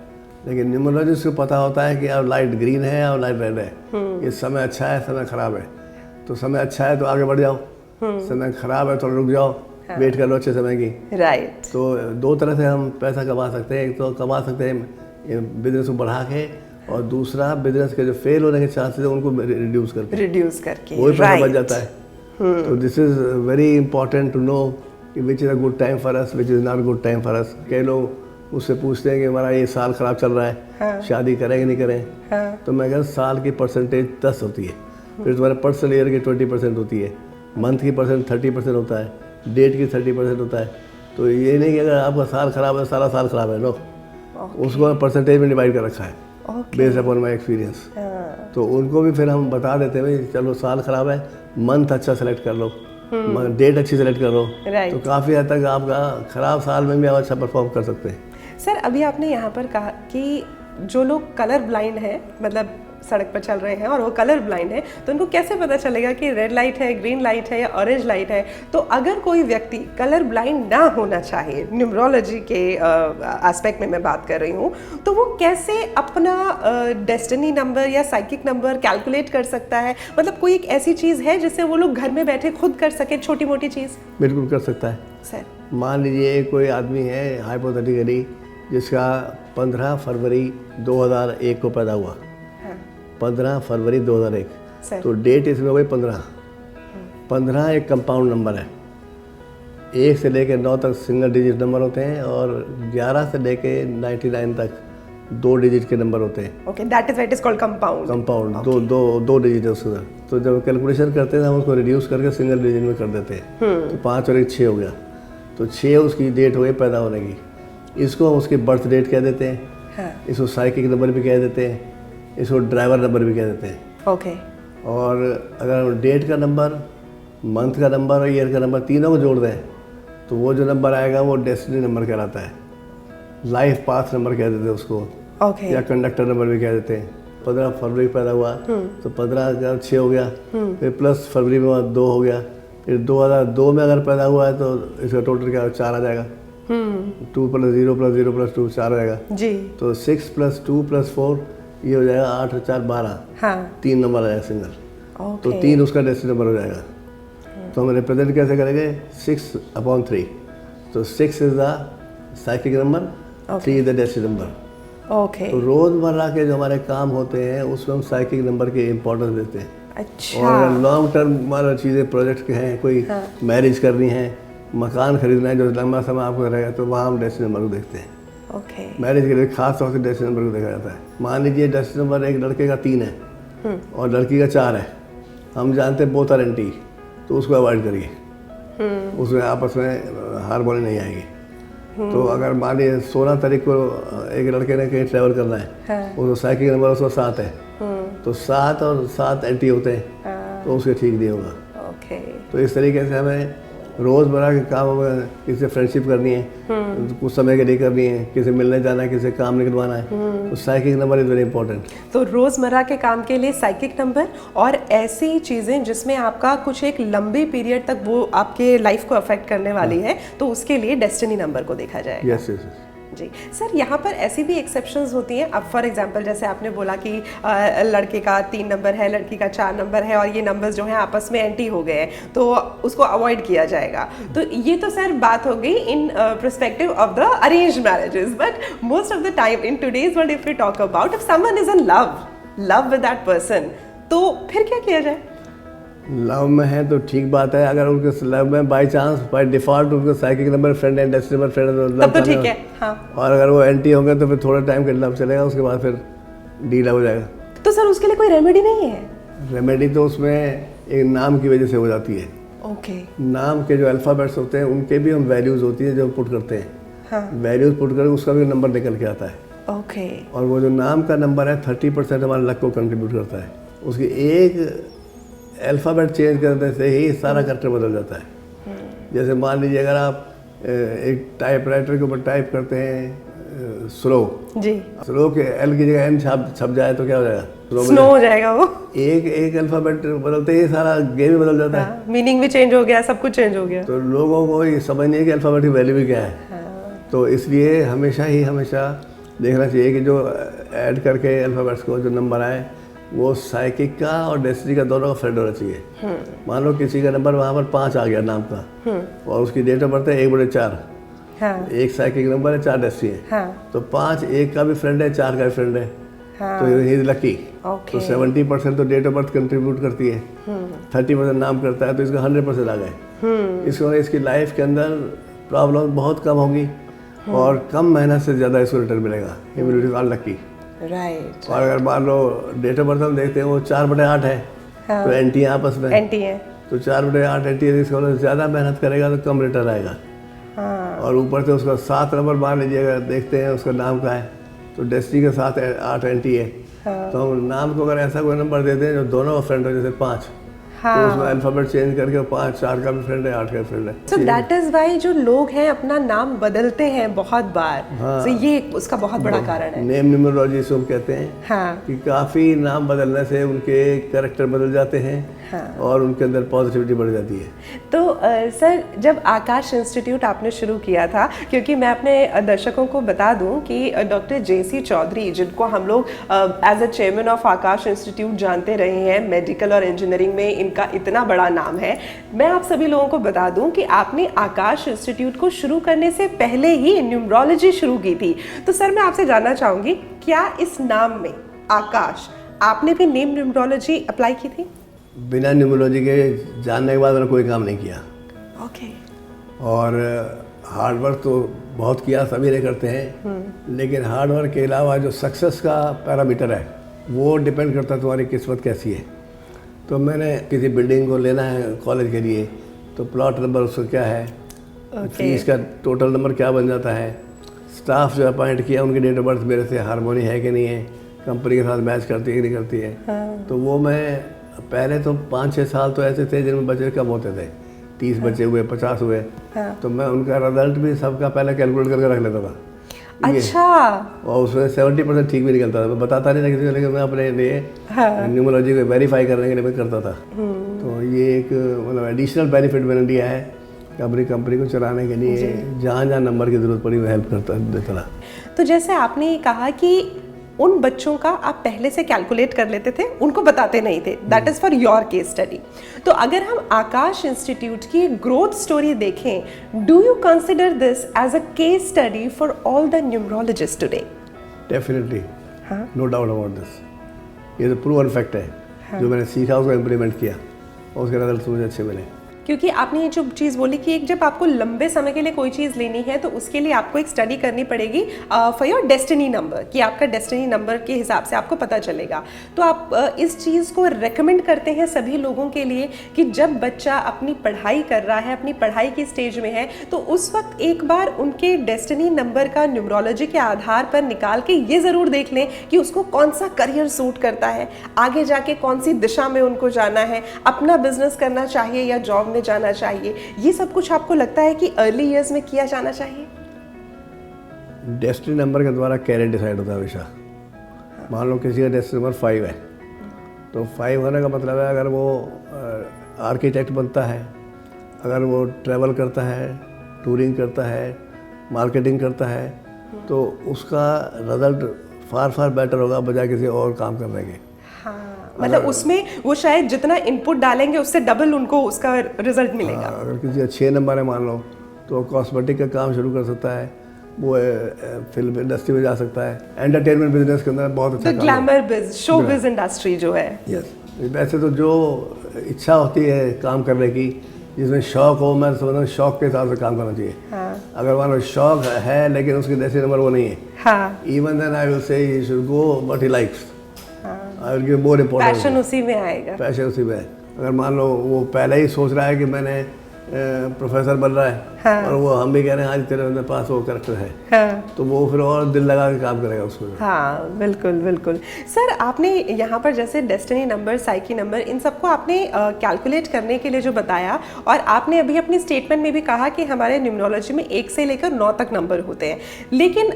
लेकिन न्यूमरोलॉजिस्ट को पता होता है कि अब लाइट ग्रीन है और लाइट रेड है, ये समय अच्छा है, समय खराब है। तो समय अच्छा है तो आगे बढ़ जाओ, समय खराब है तो रुक जाओ, वेट कर लो अच्छे समय की। राइट। तो 2 तरह से हम पैसा कमा सकते हैं। एक तो कमा सकते हैं बिजनेस को बढ़ा के, और दूसरा बिजनेस के जो फेल होने के चांसेस है उनको रिड्यूस करके वही पैसा बच जाता है। तो this is very important to know which is a good time for us, which is not good time for us. कई लोग मुझसे पूछते हैं कि हमारा ये साल ख़राब चल रहा है, हाँ। शादी करें कि नहीं करें। हाँ। तो मैं कहता साल की परसेंटेज 10 होती है, फिर तुम्हारे पर्सनल ईयर की 20% होती है, मंथ की परसेंट 30% होता है, डेट की 30% होता है। तो ये नहीं कि अगर आपका साल ख़राब है सारा साल ख़राब है, नो, उसको परसेंटेज में डिवाइड कर रखा है बेस्ड अपॉन माई एक्सपीरियंस। तो उनको भी फिर हम बता देते हैं भाई चलो साल ख़राब है, मंथ अच्छा सेलेक्ट कर लो, डेट अच्छी सेलेक्ट कर लो, तो काफ़ी हद तक आपका ख़राब साल में भी आप अच्छा परफॉर्म कर सकते हैं। सर अभी आपने यहाँ पर कहा कि जो लोग कलर ब्लाइंड हैं, मतलब सड़क पर चल रहे हैं और वो कलर ब्लाइंड है, तो उनको कैसे पता चलेगा कि रेड लाइट है, ग्रीन लाइट है या ऑरेंज लाइट है? तो अगर कोई व्यक्ति कलर ब्लाइंड ना होना चाहे, न्यूमरोलॉजी के एस्पेक्ट में मैं बात कर रही हूँ, तो वो कैसे अपना डेस्टिनी नंबर या साइकिक नंबर कैलकुलेट कर सकता है? मतलब कोई एक ऐसी चीज़ है जिससे वो लोग घर में बैठे खुद कर सके, छोटी मोटी चीज़? बिल्कुल कर सकता है सर। मान लीजिए कोई आदमी है हाइपोथेटिकली जिसका 15 फरवरी 2001 को पैदा हुआ। हाँ। 15 फरवरी 2001, सर। तो डेट इसमें हो गई 15। 15 एक कंपाउंड नंबर है, 1 से लेकर 9 तक सिंगल डिजिट नंबर होते हैं और 11 से लेकर 99 तक 2 डिजिट के नंबर होते हैं। Okay, that is what is called compound. Compound दो डिजिट है उसके अंदर। तो जब कैलकुलेशन करते हैं हम उसको रिड्यूस करके सिंगल डिजिट में कर देते हैं। तो 5 और 1 6 हो गया, तो 6 उसकी डेट हो गई पैदा होने की। इसको हम उसकी बर्थ डेट कह देते हैं। हाँ। इसको साइकिक नंबर भी कह देते हैं, इसको ड्राइवर नंबर भी कह देते हैं। ओके। और अगर डेट का नंबर, मंथ का नंबर और ईयर का नंबर तीनों को जोड़ दें तो वो जो नंबर आएगा वो डेस्टिनी नंबर कहलाता है। लाइफ पाथ नंबर कह देते हैं उसको। ओके। या कंडक्टर नंबर भी कह देते हैं। 15 फरवरी पैदा हुआ तो 15 का 6 हो गया, फिर प्लस फरवरी में 2 हो गया, फिर 2002 में अगर पैदा हुआ है तो इसका टोटल क्या 4 आ जाएगा। 2 + 0 + 0 + 2 4 आ जाएगा जी। तो 6 + 2 + 4 ये हो जाएगा 8 और 4 12। हाँ। 3 नंबर आ जाएगा सिंगल। ओके। तो 3 उसका डेस्टिनी नंबर हो जाएगा। तो हम रिप्रेजेंट कैसे करेंगे? 6/3। तो 6 is the psychic number, 3 is the destiny number. Okay. तो रोज़मर्रा के जो हमारे काम होते हैं उसमें हम साइकिक नंबर की इम्पोर्टेंस देते हैं। अच्छा। और लॉन्ग टर्म हमारा चीज़ें प्रोजेक्ट के हैं, कोई मैरिज करनी है, मकान खरीदना है जो लंबा समय आपको रहेगा, तो वहाँ हम डेस्टिनी नंबर को देखते हैं। ओके। मैरिज के लिए खास तौर से डेस्टिनी नंबर को देखा जाता है। मान लीजिए डेस्टिनी नंबर एक लड़के का 3 है और लड़की का 4 है, हम जानते हैं बोथ आर एंटी, तो उसको अवॉइड करिए। उसमें आपस में हार्मोनी नहीं आएगी। तो अगर मान लीजिए 16 तारीख को एक लड़के ने कहीं ट्रैवल करना है, हाँ। उसको साइकिल नंबर उसका 7 है, तो 7 और 7 एंटी होते हैं, तो उसके ठीक नहीं होगा। ओके। तो इस तरीके से हमें रोज़मर्रा के काम में किसी से फ्रेंडशिप करनी है, कुछ समय के लिए करनी है, किसी मिलने जाना है, किसी काम निकलवाना है, तो psychic number is very important. तो रोज़मर्रा के काम के लिए साइकिक नंबर और ऐसी चीज़ें जिसमें आपका कुछ एक लंबे पीरियड तक वो आपके लाइफ को अफेक्ट करने वाली है, तो उसके लिए डेस्टिनी नंबर को देखा जाएगा। Yes yes. जी सर, यहाँ पर ऐसी भी एक्सेप्शंस होती हैं। अब फॉर एग्जांपल जैसे आपने बोला कि लड़के का 3 नंबर है, लड़की का 4 नंबर है और ये नंबर्स जो हैं आपस में एंटी हो गए हैं, तो उसको अवॉइड किया जाएगा। तो ये तो सर बात हो गई in perspective of the arranged marriages, but most of the time in today's world if we talk about if someone is in love with that person, तो फिर क्या किया जाए? लव में है तो ठीक बात है। अगर उनके लव में बाई चांस बाई डिफॉल्ट उनका साइकिक नंबर फ्रेंड है, डेस्टिनी नंबर फ्रेंड है, तो तब तो ठीक है। हाँ। और अगर वो एंटी होंगे तो फिर थोड़े टाइम के लव चलेगा, उसके बाद फिर डील हो जाएगा। तो सर उसके लिए कोई रेमेडी नहीं है? रेमेडी तो उसमें एक नाम की वजह से हो जाती है। ओके। नाम के जो अल्फ़ाबेट्स होते हैं उनके भी हम वैल्यूज़ होती है जो हम पुट करते हैं। हाँ। वैल्यूज़ पुट करके उसका भी नंबर निकल के आता है। ओके। और वो जो नाम का नंबर है 30% हमारे लक को कंट्रीब्यूट करता है। उसकी एक अल्फ़ाबेट चेंज करने से ही सारा कैरेक्टर बदल जाता है। जैसे मान लीजिए अगर आप एक टाइपराइटर के ऊपर टाइप करते हैं स्लो जी, स्लो के एल की जगह एन छप जाए तो क्या हो जाएगा? स्नो हो जाएगा वो। एक अल्फ़ाबेट बदलते ही सारा गेम ही बदल जाता है। मीनिंग भी चेंज हो गया, सब कुछ चेंज हो गया। तो लोगों को ये समझ नहीं है कि अल्फ़ाबेट की वैल्यू भी क्या है। तो इसलिए हमेशा देखना चाहिए कि जो ऐड करके अल्फ़ाबेट्स को जो नंबर आए वो साइकिक का और डेस्टिनी का दोनों का फ्रेंड होना चाहिए। मान लो किसी का नंबर वहाँ पर 5 आ गया नाम का और उसकी डेट ऑफ बर्थ है 1/4। हाँ। एक साइकिक नंबर है, 4 डेस्टिनी है। हाँ। तो 5 1 का भी फ्रेंड है, 4 का भी फ्रेंड है। हाँ। तो ही इज लकी। ओके। तो 70% तो डेट ऑफ बर्थ कंट्रीब्यूट करती है, 30% नाम करता है, तो इसका 100% आ गए। इसको इसकी लाइफ के अंदर प्रॉब्लम बहुत कम होगी और कम मेहनत से ज़्यादा इसको रिटर्न मिलेगा। Immunity are lucky. राइट। और अगर मान लो डेट ऑफ बर्थ हम देखते हैं वो 4/8 है। हाँ। तो एंटी है आपस में, एंटी है। तो 4/8 एंटी है, इसका मतलब ज़्यादा मेहनत करेगा तो कम रिटर्न आएगा। हाँ। और ऊपर से उसका 7 नंबर मान लीजिए अगर देखते हैं उसका नाम का है तो डेस्टिनी के साथ 8 एंटी है। हाँ। तो हम नाम को अगर ऐसा कोई नंबर देते हैं जो दोनों का फ्रेंड हो, जैसे 5, हाँ। तो उसमें अल्फाबेट चेंज करके 5 4 का भी फ्रेंड है, 8 का फ्रेंड है। सो दैट इज वाई जो लोग हैं अपना नाम बदलते हैं बहुत बार। हाँ। तो ये उसका बहुत बड़ा कारण है। नेम न्यूमरोलॉजी इसको हम कहते हैं। हाँ कि काफ़ी नाम बदलने से उनके कैरेक्टर बदल जाते हैं। हाँ। और उनके अंदर पॉजिटिविटी बढ़ जाती है। तो सर जब आकाश इंस्टीट्यूट आपने शुरू किया था, क्योंकि मैं अपने दर्शकों को बता दूं कि डॉक्टर JC चौधरी, जिनको हम लोग as a chairman of Aakash institute जानते रहे हैं, मेडिकल और इंजीनियरिंग में इनका इतना बड़ा नाम है, मैं आप सभी लोगों को बता दूं कि आपने आकाश इंस्टीट्यूट को शुरू करने से पहले ही न्यूमरोलॉजी शुरू की थी। तो सर मैं आपसे जानना चाहूँगी, क्या इस नाम में आकाश आपने भी नेम न्यूमरोलॉजी अप्लाई की थी? बिना न्यूमरोलॉजी के जानने के बाद मैंने कोई काम नहीं किया। ओके। और हार्डवर्क तो बहुत किया, सभी ने करते हैं, लेकिन हार्डवर्क के अलावा जो सक्सेस का पैरामीटर है वो डिपेंड करता है तुम्हारी किस्मत कैसी है। तो मैंने किसी बिल्डिंग को लेना है कॉलेज के लिए, तो प्लॉट नंबर उसका क्या है, फीस का टोटल नंबर क्या बन जाता है, स्टाफ जो अपॉइंट किया उनकी डेट ऑफ बर्थ मेरे से हारमोनी है कि नहीं है, कंपनी के साथ मैच करती है कि नहीं करती है। तो वो मैं पहले तो 5-6 साल तो ऐसे थे जिनमें बच्चे कम होते थे, 30 बच्चे हुए, 50 हुए। तो मैं उनका रिजल्ट भी सबका पहले कैलकुलेट करके रख लेता था। अच्छा। और उसमें 70% ठीक भी निकलता था। मैं बताता नहीं था किसी को, लेकिन मैं अपने लिए न्यूमरोलॉजी को वेरीफाई करने के लिए मैं करता था। तो ये एक मतलब एडिशनल बेनिफिट मैंने लिया है कि अपनी कंपनी को चलाने के लिए जहाँ जहाँ नंबर की ज़रूरत पड़ी मैं हेल्प करता देता रहा। तो जैसे आपने कहा कि उन बच्चों का आप पहले से कैलकुलेट कर लेते थे, उनको बताते नहीं थे, that is for your case study. तो अगर हम आकाश इंस्टीट्यूट की ग्रोथ स्टोरी देखें, do you consider this as a case study for all the numerologists today? Definitely, no doubt about this. ये तो प्रूवन फैक्ट है। जो मैंने सीखा उसको इम्प्लीमेंट किया और उसके रिजल्ट मुझे अच्छे मिले। क्योंकि आपने ये जो चीज़ बोली कि एक जब आपको लंबे समय के लिए कोई चीज़ लेनी है तो उसके लिए आपको एक स्टडी करनी पड़ेगी फॉर योर डेस्टिनी नंबर, कि आपका डेस्टिनी नंबर के हिसाब से आपको पता चलेगा। तो आप इस चीज़ को रेकमेंड करते हैं सभी लोगों के लिए कि जब बच्चा अपनी पढ़ाई कर रहा है, अपनी पढ़ाई की स्टेज में है, तो उस वक्त एक बार उनके डेस्टिनी नंबर का न्यूमरोलॉजी के आधार पर निकाल के ये ज़रूर देख लें कि उसको कौन सा करियर सूट करता है, आगे जाके कौन सी दिशा में उनको जाना है, अपना बिजनेस करना चाहिए या जॉब में जाना चाहिए। ये सब कुछ आपको लगता है कि अर्ली इयर्स में किया जाना चाहिए? डेस्टिनी नंबर के द्वारा कैरियर डिसाइड होता है हमेशा। मान लो किसी का डेस्टिनी नंबर 5 है, तो 5 होने का मतलब है अगर वो आर्किटेक्ट बनता है, अगर वो ट्रैवल करता है, टूरिंग करता है, मार्केटिंग करता है, तो उसका रिजल्ट फार फार बेटर होगा बजाय किसी और काम करने के। मतलब उसमें वो शायद जितना इनपुट डालेंगे उससे डबल उनको उसका रिजल्ट मिलेगा। अगर किसी का 6 नंबर है मान लो, तो वो कॉस्मेटिक का काम शुरू कर सकता है, वो फिल्म इंडस्ट्री में जा सकता है, एंटरटेनमेंट बिजनेस के अंदर बहुत अच्छा काम ग्लैमर बिज, शो बिज इंडस्ट्री जो है। यस, वैसे तो जो इच्छा होती है काम करने की, जिसमें शौक हो, मैं समझता हूँ शौक के हिसाब से काम करना चाहिए। अगर मान लो शौक है लेकिन उसके डेस्टिनी नंबर वो नहीं है, even then I will say he should go what he likes. I will give more importance. Passion उसी में आएगा। पैशन उसी में है। अगर मान लो वो पहले ही सोच रहा है कि मैंने प्रोफेसर बन रहा है, और वो हम भी कह रहे हैं आज तेरे अंदर पास वो कैरेक्टर है, तो वो फिर और दिल लगा के काम करेगा उसको। हाँ बिल्कुल बिल्कुल। सर आपने यहाँ पर जैसे डेस्टिनी नंबर, साइकी नंबर, इन सबको आपने कैलकुलेट करने के लिए जो बताया, और आपने अभी अपनी स्टेटमेंट में भी कहा कि हमारे न्यूमरोलॉजी में 1 से लेकर 9 तक नंबर होते हैं, लेकिन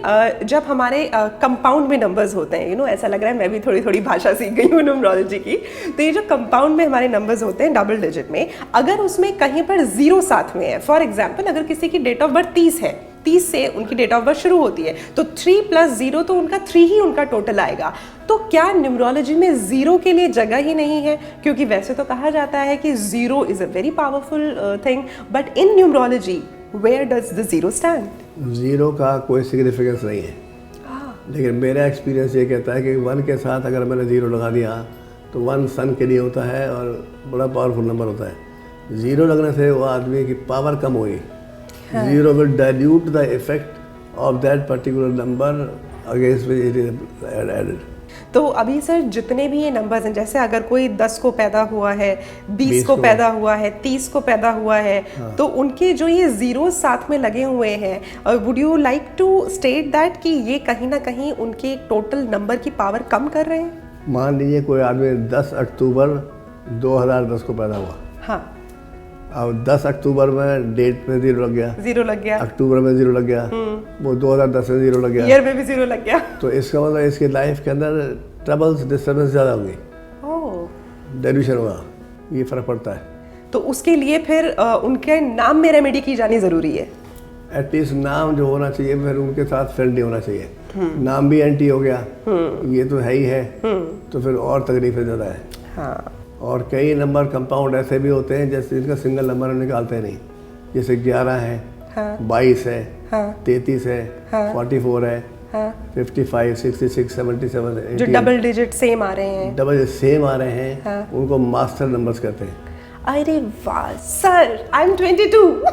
जब हमारे कंपाउंड में नंबर्स होते हैं, ऐसा लग रहा है मैं भी थोड़ी थोड़ी भाषा सीख गई हूँ न्यूमरोलॉजी की, तो ये जो कंपाउंड में हमारे नंबर्स होते हैं डबल डिजिट में, अगर उसमें कहीं पर 0 साथ में है, फॉर एग्जाम्पल अगर किसी की डेट ऑफ बर्थ 30 है, 30 से उनकी डेट ऑफ बर्थ शुरू होती है, तो 3 + 0 तो उनका 3 ही उनका टोटल आएगा। तो क्या न्यूमरोलॉजी में 0 के लिए जगह ही नहीं है? क्योंकि वैसे तो कहा जाता है कि 0 is a very powerful thing, but in numerology where does the 0 stand? 0 का कोई सिग्निफिकेंस नहीं है, लेकिन मेरा एक्सपीरियंस ये कहता है कि 1 के साथ अगर मैंने 0 लगा दिया तो 1 सन के लिए होता है और बड़ा पावरफुल नंबर होता है। 0 लगने से वो आदमी की पावर कम हुई। 0 will dilute the effect of that particular number against which it is added. तो अभी सर जितने भी ये नंबर्स हैं, जैसे अगर कोई 10 को पैदा हुआ है, 20 को पैदा हुआ है, 30 को पैदा हुआ है, तो उनके जो ये 0 साथ में लगे हुए हैं, would you like to state that कि ये कहीं ना कहीं उनके टोटल नंबर की पावर कम कर रहे हैं? मान लीजिए कोई आदमी 10 अक्टूबर 2010 को पैदा हुआ। हाँ, अब 10 अक्टूबर में डेट में 0 लग गया, 0 लग गया, अक्टूबर में 0 लग गया, वो 2010 में 0 लग गया, ईयर में भी 0 लग गया। तो इसका मतलब इसकी लाइफ के अंदर ट्रबल्स डिस्टर्बेंस ज़्यादा होगी, डेल्यूशन होगा, ये फ़र्क पड़ता है। तो उसके लिए फिर उनके नाम में रेमेडी की जानी ज़रूरी है। एटलीस्ट नाम जो होना चाहिए फिर उनके साथ फ्रेंडली होना चाहिए। नाम भी एंटी हो गया, ये तो है ही है, तो फिर और तकलीफें ज़्यादा है। हाँ, और कई नंबर कंपाउंड ऐसे भी होते हैं जैसे इनका सिंगल नंबर हम निकालते नहीं, जैसे 11 है, हाँ, 22 है, हाँ, 33 है, हाँ, 44 है, हाँ, 55, 66, 77, जो डबल डिजिट सेम आ रहे हैं, डबल सेम आ रहे हैं, हाँ। उनको मास्टर नंबर्स कहते हैं। अरे वाह sir, I am 22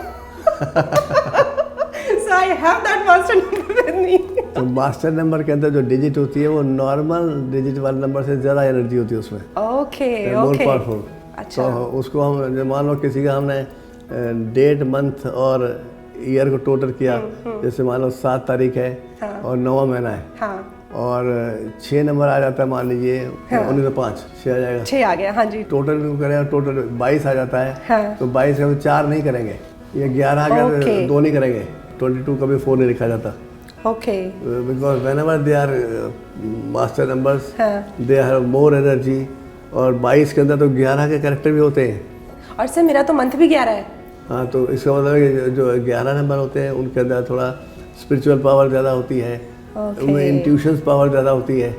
so I have that master number with me. तो मास्टर नंबर के अंदर जो डिजिट होती है वो नॉर्मल डिजिट वाले नंबर से ज़्यादा एनर्जी होती है उसमें, ओके मोर ओके, पावरफुल। अच्छा, तो उसको हम जो मान लो किसी का हमने डेट मंथ और ईयर को टोटल किया, जैसे मान लो 7 तारीख है, हाँ। और 9वां महीना है, हाँ, और 6 नंबर आ जाता है, मान लीजिए 1905, 6 आ जाएगा, 6 आ गया, हाँ जी, टोटल करें टोटल 22 आ जाता है, हाँ। तो 22 का हम 4 नहीं करेंगे, ये 11 आ गया तो Okay. 2 नहीं करेंगे, 22 कभी 4 नहीं लिखा जाता, okay, because whenever they are master numbers हाँ। They have more energy. और 22 के अंदर तो 11 के कैरेक्टर भी होते हैं। और सर मेरा तो मंथ भी 11 है। हाँ, तो इसका मतलब है कि जो 11 नंबर होते हैं उनके अंदर थोड़ा स्पिरिचुअल पावर ज़्यादा होती है, Okay. उनमें इंट्यूशंस पावर ज़्यादा होती है,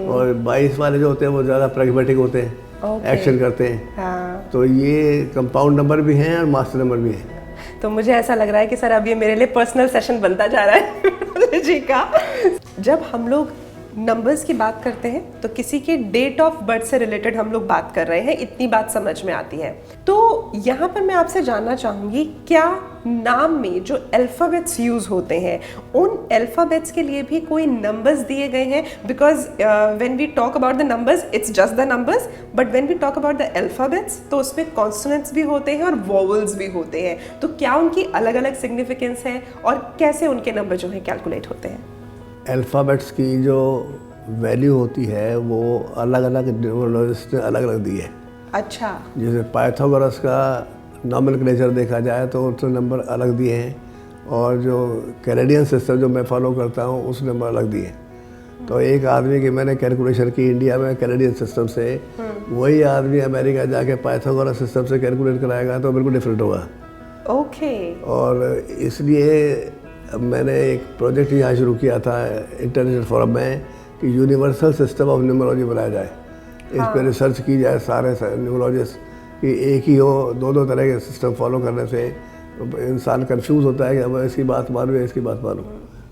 और 22 वाले जो होते हैं वो ज़्यादा प्रैग्मेटिक होते हैं, Okay. एक्शन करते हैं। हाँ, तो ये कंपाउंड नंबर भी हैं और मास्टर नंबर भी हैं। तो मुझे ऐसा लग रहा है कि सर अब ये मेरे लिए पर्सनल सेशन बनता जा रहा है जी का। जब हम लोग नंबर्स की बात करते हैं तो किसी के डेट ऑफ बर्थ से रिलेटेड हम लोग बात कर रहे हैं, इतनी बात समझ में आती है। तो यहाँ पर मैं आपसे जानना चाहूँगी, क्या नाम में जो अल्फ़ाबेट्स यूज़ होते हैं उन अल्फ़ाबेट्स के लिए भी कोई नंबर्स दिए गए हैं? Because when we talk about the numbers it's just the numbers, but when we talk about the alphabets तो उसमें कॉन्सोनेंट्स भी होते हैं और वोवल्स भी होते हैं। तो क्या उनकी अलग अलग सिग्निफिकेंस है और कैसे उनके नंबर जो है कैलकुलेट होते हैं? अल्फ़ाबेट्स की जो वैल्यू होती है वो अलग अलग न्यूमरोलॉजिस्ट ने अलग अलग दी है। अच्छा, जैसे पाइथागोरस का नॉमेनक्लेचर देखा जाए तो उसने नंबर अलग दिए हैं, और जो कैनेडियन सिस्टम जो मैं फॉलो करता हूँ उस नंबर अलग दिए हैं। तो एक आदमी की मैंने कैलकुलेशन की इंडिया में कैनेडियन सिस्टम से, वही आदमी अमेरिका जाके पाइथागोरस सिस्टम से कैलकुलेट कराएगा तो बिल्कुल डिफरेंट होगा। ओके, और इसलिए मैंने एक प्रोजेक्ट यहाँ शुरू किया था इंटरनेशनल फोरम में कि यूनिवर्सल सिस्टम ऑफ न्यूमरोलॉजी बनाया जाए। इस पर रिसर्च की जाए सारे न्यूमरोलॉजिस्ट कि एक ही हो, दो तरह के सिस्टम फॉलो करने से इंसान कंफ्यूज होता है कि अब इसकी बात मानूँ या इसकी बात मानूँ,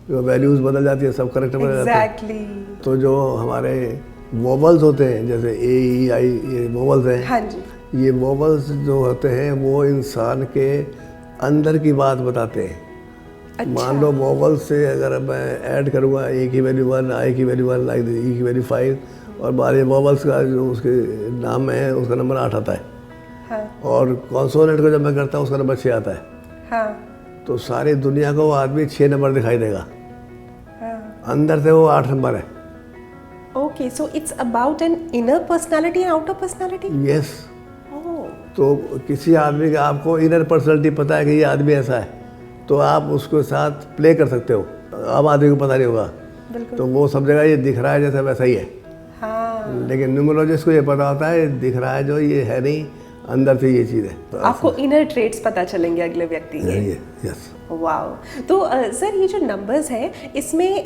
जो वैल्यूज़ बदल जाती है, सब करेक्ट बदल जाते हैं। एग्जैक्टली। तो जो हमारे वोवल्स होते हैं जैसे ए ई आई, ये वोवल्स हैं। हाँ जी, ये वोवल्स जो होते हैं वो इंसान के अंदर की बात बताते हैं। अच्छा। मान लो वोवल से अगर मैं ऐड करूँगा ए की वैल्यू 1, आई की वैल्यू 1, लाइक ई की वैल्यू 5, और बारे वोवल्स का जो उसके नाम है उसका नंबर 8 आता है, हाँ, और कॉन्सोनेंट को जब मैं करता हूँ उसका नंबर 6 आता है। हाँ, तो सारी दुनिया को वो आदमी 6 नंबर दिखाई देगा, हाँ। अंदर से वो 8 नंबर है। Okay, so it's about an inner personality and outer personality. Yes. तो किसी आदमी का आपको इनर पर्सनैलिटी पता है कि ये आदमी ऐसा है, तो आप उसके साथ प्ले कर सकते हो, आम आदमी को पता नहीं होगा, तो वो सब जगह ये दिख रहा है जैसे वैसा ही है। हाँ, लेकिन न्यूमरोलॉजिस्ट को ये पता होता है दिख रहा है जो ये है नहीं, अंदर से ये चीज़ है। तो आपको इनर ट्रेट्स पता चलेंगे अगले व्यक्ति के। यस। वाओ। तो सर ये जो नंबर्स हैं इसमें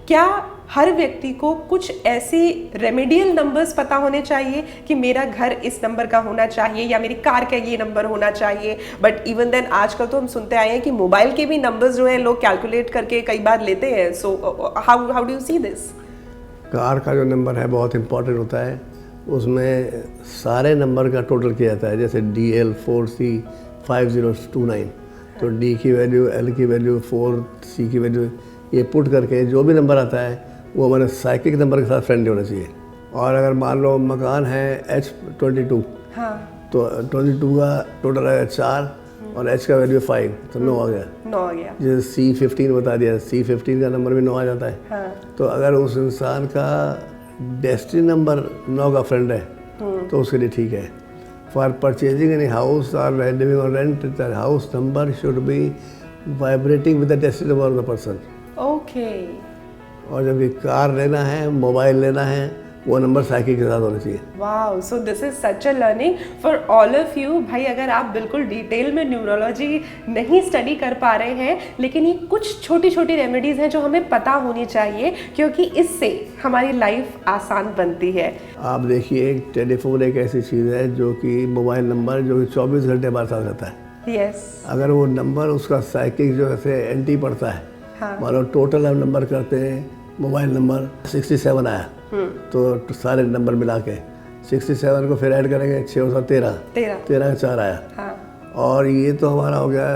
क्या हर व्यक्ति को कुछ ऐसे रेमेडियल नंबर्स पता होने चाहिए कि मेरा घर इस नंबर का होना चाहिए या मेरी कार का ये नंबर होना चाहिए? बट इवन देन आजकल तो हम सुनते आए हैं कि मोबाइल के भी नंबर्स जो है लोग कैलकुलेट करके कई बार लेते हैं। So how do you see this? Car का जो नंबर है बहुत इंपॉर्टेंट होता है, उसमें सारे नंबर का टोटल किया जाता है। जैसे DL4C5029, तो D की वैल्यू, L की वैल्यू, 4C की वैल्यू, ये पुट करके जो भी नंबर आता है वो हमारे साइकिक नंबर के साथ फ्रेंडली होना चाहिए। और अगर मान लो मकान है H22, हाँ, तो 22 का टोटल है 4 और H का वैल्यू 5, तो 9 आ गया। 9 आ गया। जैसे C15 बता दिया, C15 का नंबर भी 9 आ जाता है। हाँ, तो अगर उस इंसान का डेस्टिनी नंबर 9 का फ्रेंड है तो उसके लिए ठीक है। For purchasing any house or living on rent, the house number should be vibrating with the destiny number of the person. Okay, और जब ये कार लेना है, मोबाइल लेना है, वो नंबर साइकिल के साथ होना चाहिए। Wow, so this is such a learning for all of you. भाई अगर आप बिल्कुल डिटेल में न्यूरोलॉजी नहीं स्टडी कर पा रहे हैं, लेकिन ये कुछ छोटी छोटी रेमेडीज हैं जो हमें पता होनी चाहिए, क्योंकि इससे हमारी लाइफ आसान बनती है। आप देखिए, टेलीफोन एक ऐसी चीज़ है जो कि मोबाइल नंबर जो कि 24 घंटे हमारे साथ रहता है। यस। अगर वो नंबर उसका साइकिल जो ऐसे एंटी पड़ता है, हाँ। मान लो टोटल हम नंबर करते हैं, मोबाइल नंबर 67 आया, तो सारे नंबर मिला के 67 को फिर ऐड करेंगे, 6 और 7 13 13 का 4 आया। हाँ। और ये तो हमारा हो गया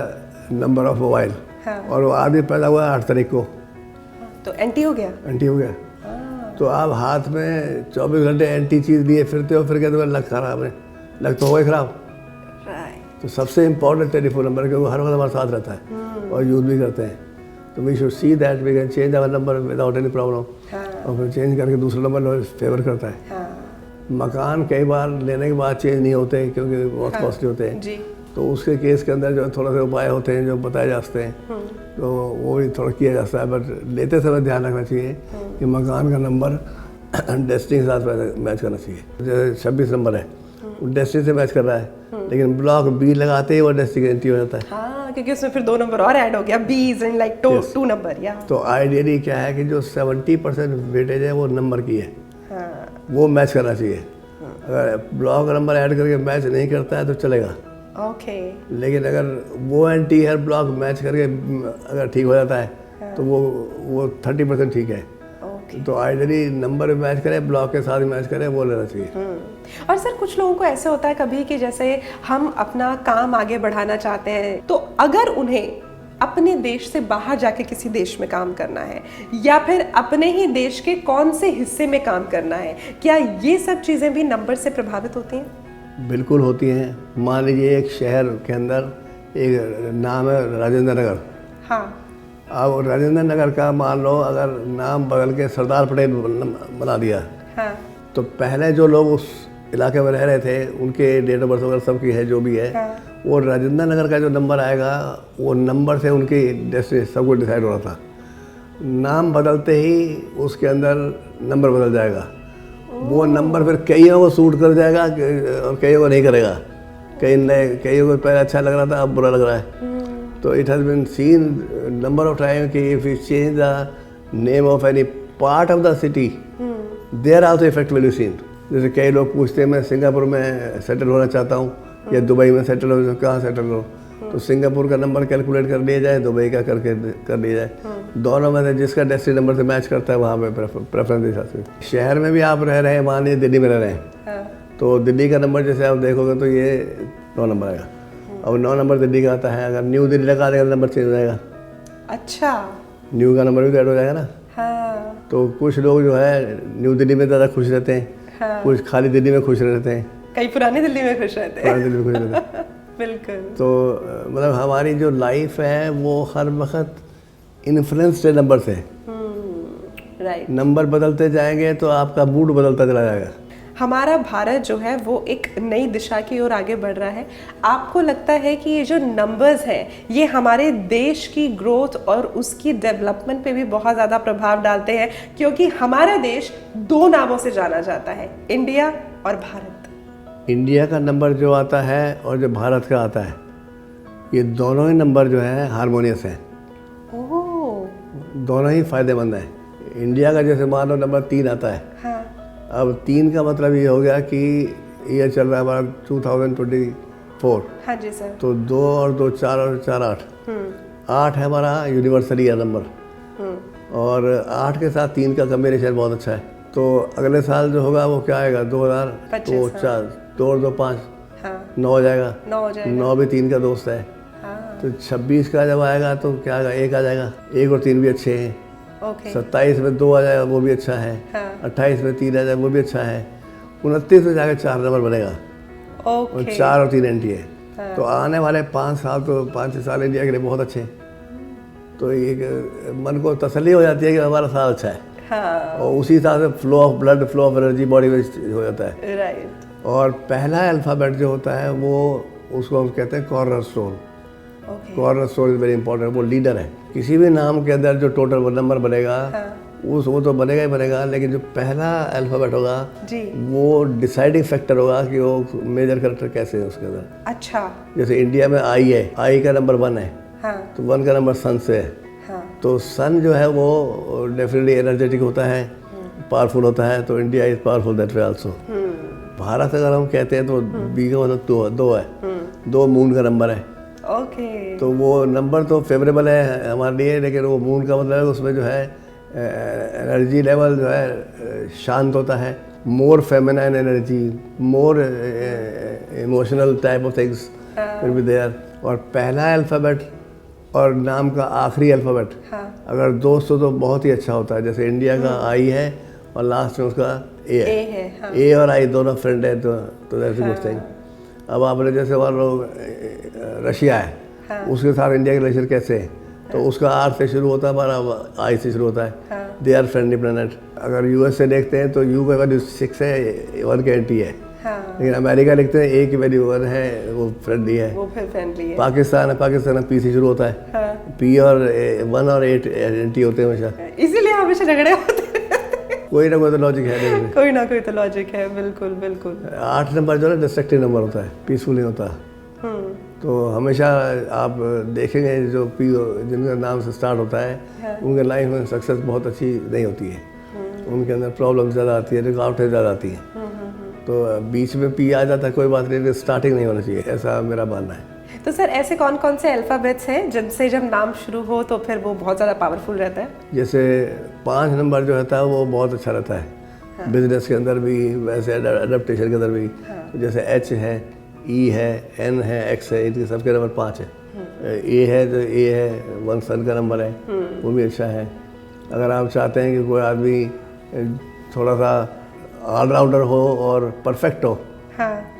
नंबर ऑफ मोबाइल। हाँ। और वो आदमी पैदा हुआ 8 तारीख को, तो एंटी हो गया। एंटी हो गया। तो आप हाथ में 24 घंटे एंटी चीज़ लिए फिरते हो, फिर कहते हो लग खराब है, लग तो हो गई खराब। राइट। तो सबसे इम्पोर्टेंट टेलीफोन नंबर, क्योंकि वो हर वक्त हमारे साथ रहता है और यूज़ भी करते हैं। तो we should see that we can change our number without any problem. और फिर चेंज करके दूसरा नंबर फेवर करता है। हाँ। मकान कई बार लेने के बाद चेंज नहीं होते क्योंकि बहुत कॉस्टली होते हैं। जी। तो उसके केस के अंदर जो थोड़ा सा उपाय होते हैं जो बताए जाते हैं, तो वो भी थोड़ा किया जाता है। बट लेते समय ध्यान रखना चाहिए कि मकान का नंबर डेस्टिनी के साथ मैच करना चाहिए। जैसे 26 नंबर है, वो डेस्टिनी से मैच कर रहा है, लेकिन ब्लॉक बी लगाते ही वो डेस्टिनी का एंट्री हो जाता है। हाँ, क्योंकि उसमें फिर 2 नंबर और ऐड हो गया, B is in like 2 number. या तो आइडियली क्या है कि जो 70% वेटेज है वो नंबर की है। हाँ। वो मैच करना चाहिए। अगर ब्लॉक नंबर ऐड करके मैच नहीं करता है तो चलेगा, ओके। लेकिन अगर वो एंटी हर ब्लॉक मैच करके अगर ठीक हो जाता है तो वो 30% ठीक है। तो आइडियली नंबर मैच करे, ब्लॉक के साथ मैच करे, वो लेना चाहिए। और सर कुछ लोगों को ऐसे होता है कभी कि जैसे हम अपना काम आगे बढ़ाना चाहते हैं, तो अगर उन्हें अपने देश से बाहर जाके किसी देश में काम करना है या फिर अपने ही देश के कौन से हिस्से में काम करना है, क्या ये सब चीज़ें भी नंबर से प्रभावित होती हैं? बिल्कुल होती हैं। मान लीजिए एक शहर के अंदर एक नाम है राजेंद्र नगर। हाँ। अब राजेंद्र नगर का मान लो अगर नाम बदल के सरदार पटेल बना दिया, हाँ। तो पहले जो लोग उस इलाके में रह रहे थे उनके डेट ऑफ बर्थ वगैरह सबकी है जो भी है, हाँ। वो राजेंद्र नगर का जो नंबर आएगा वो नंबर से उनकी डेस्टिनी सब कुछ डिसाइड हो रहा था। नाम बदलते ही उसके अंदर नंबर बदल जाएगा। वो नंबर फिर कईयों को सूट कर जाएगा और कईयों को नहीं करेगा। कईयों को पहले अच्छा लग रहा था, अब बुरा लग रहा है। तो it has been seen number of time कि if you change the name of any part of the city, there also effect will be seen. जैसे कई लोग पूछते हैं मैं सिंगापुर में सेटल होना चाहता हूँ या दुबई में सेटल हो, कहाँ सेटल हो, तो सिंगापुर का नंबर कैलकुलेट कर लिया जाए, दुबई का कर लिया जाए। दोनों में से जिसका डेस्टिनी नंबर से मैच करता है वहाँ पे प्रेफरेंस हिसाब से। शहर में भी आप रह रहे हैं, मान लीजिए दिल्ली में रह रहे हैं, तो दिल्ली का नंबर जैसे आप देखोगे तो ये 9 नंबर आएगा। अब 9 नंबर दिल्ली का आता है, अगर न्यू दिल्ली लगा देगा नंबर चेंज हो जाएगा। अच्छा। न्यू का नंबर भी तो ऐड हो जाएगा ना। हाँ। तो कुछ लोग जो है न्यू दिल्ली में ज़्यादा खुश रहते हैं। हाँ। कुछ खाली दिल्ली में खुश रहते हैं, कई पुरानी दिल्ली में खुश रहते हैं। पुरानी दिल्ली में खुश रहते हैं। बिल्कुल। तो मतलब हमारी जो लाइफ है वो हर वक्त इन्फ्लुएंस्ड है नंबर से। राइट। नंबर बदलते जाएंगे तो आपका मूड बदलता चला जाएगा। हमारा भारत जो है वो एक नई दिशा की ओर आगे बढ़ रहा है। आपको लगता है कि ये जो नंबर्स हैं ये हमारे देश की ग्रोथ और उसकी डेवलपमेंट पे भी बहुत ज़्यादा प्रभाव डालते हैं? क्योंकि हमारा देश 2 नामों से जाना जाता है, इंडिया और भारत। इंडिया का नंबर जो आता है और जो भारत का आता है, ये दोनों ही नंबर जो है हारमोनियस हैं। ओह। दोनों ही फायदेमंद हैं। इंडिया का जैसे मान लो नंबर 3 आता है। हाँ। अब 3 का मतलब ये हो गया कि ये चल रहा है हमारा 2024। हाँ जी सर। तो 2 और 2 4 और 4 8। 8 है हमारा यूनिवर्सल ईयर नंबर, और 8 के साथ 3 का कम्बिनेशन बहुत अच्छा है। तो अगले साल जो होगा वो क्या आएगा, 2025। 2 और 2 5, 9 हो जाएगा। 9 भी 3 का दोस्त है। तो 26 का जब आएगा तो क्या आएगा, 1 आ जाएगा। 1 और 3 भी अच्छे हैं। 27 में 2 आ जाएगा, वो भी अच्छा है। 28 में 3 आ जाएगा, वो भी अच्छा है। 29 में जाकर 4 नंबर बनेगा, और 4 और 3 एंटी है। तो आने वाले 5 साल तो 5-6 साल इंडिया के लिए बहुत अच्छे हैं। तो एक मन को तसल्ली हो जाती है कि हमारा साल अच्छा है। और उसी हिसाब से flow of blood, flow of energy body में हो जाता है। और पहला अल्फ़ाबेट जो होता है वो उसको हम कहते हैं corner stone. Okay. Corner stone is very important, वो लीडर है। किसी भी नाम के अंदर जो टोटल नंबर बनेगा वो तो बनेगा ही बनेगा, लेकिन जो पहला अल्फ़ाबेट होगा जी। वो डिसाइडिंग फैक्टर होगा कि वो मेजर कैरेक्टर कैसे है उसके अंदर। अच्छा। जैसे इंडिया में आई है, आई का नंबर 1 है, हाँ तो 1 का नंबर सन से है। हाँ। तो सन जो है वो डेफिनेटली एनर्जेटिक होता है, पावरफुल होता है, तो India is powerful that way also. Bharat अगर हम कहते हैं तो बी का मतलब दो है, 2 मून का नंबर है। ओके। तो वो नंबर तो फेवरेबल है हमारे लिए, लेकिन वो मून का मतलब है उसमें जो है एनर्जी लेवल जो है शांत होता है, more feminine energy, more emotional type of things will be there. और पहला अल्फ़ाबेट और नाम का आखिरी अल्फ़ाबेट अगर दोस्त हो तो बहुत ही अच्छा होता है। जैसे इंडिया का आई है और लास्ट में उसका ए है, ए और आई दोनों फ्रेंड है, तो दैट्स अ गुड थिंग। अब आपने जैसे मान लो रशिया है, उसके साथ इंडिया के रिलेशन कैसे है, तो उसका आर से शुरू होता है, हमारा आई से शुरू होता है। They are friendly planet. अगर यूएस से देखते हैं तो यू का वैल्यू 6 है, 1 का एंटी है। लेकिन अमेरिका लिखते हैं ए की वैल्यू 1 है, वो फ्रेंडली है, वो फिर फ्रेंडली है। पाकिस्तान है पी से शुरू होता है। पी और 1 और 8 एंटी होते हैं हमेशा, इसीलिए हमेशा झगड़े होते हैं। कोई ना कोई तो लॉजिक है। कोई ना कोई तो लॉजिक है, बिल्कुल बिल्कुल। 8 नंबर जो है डिस्ट्रक्टिव नंबर होता है, पीसफुल नहीं होता। तो हमेशा आप देखेंगे जो पी जिनका नाम से स्टार्ट होता है उनके लाइफ में सक्सेस बहुत अच्छी नहीं होती है, उनके अंदर प्रॉब्लम ज़्यादा आती है, रुकावटें ज़्यादा आती हैं। तो बीच में पी आ जाता है कोई बात नहीं, स्टार्टिंग नहीं होना चाहिए, ऐसा मेरा मानना है। तो सर ऐसे कौन कौन से अल्फ़ाबेट्स हैं जिनसे जब नाम शुरू हो तो फिर वो बहुत ज़्यादा पावरफुल रहता है? जैसे 5 नंबर जो रहता है वो बहुत अच्छा रहता है, बिजनेस के अंदर भी, वैसे अडेप्टेशन के अंदर भी। तो जैसे एच है, ई है, एन है, एक्स है, इनके सबके नंबर 5 है। ए है तो ए है, 1 सन का नंबर है, वो भी अच्छा है। अगर आप चाहते हैं कि कोई आदमी थोड़ा सा ऑलराउंडर हो और परफेक्ट हो,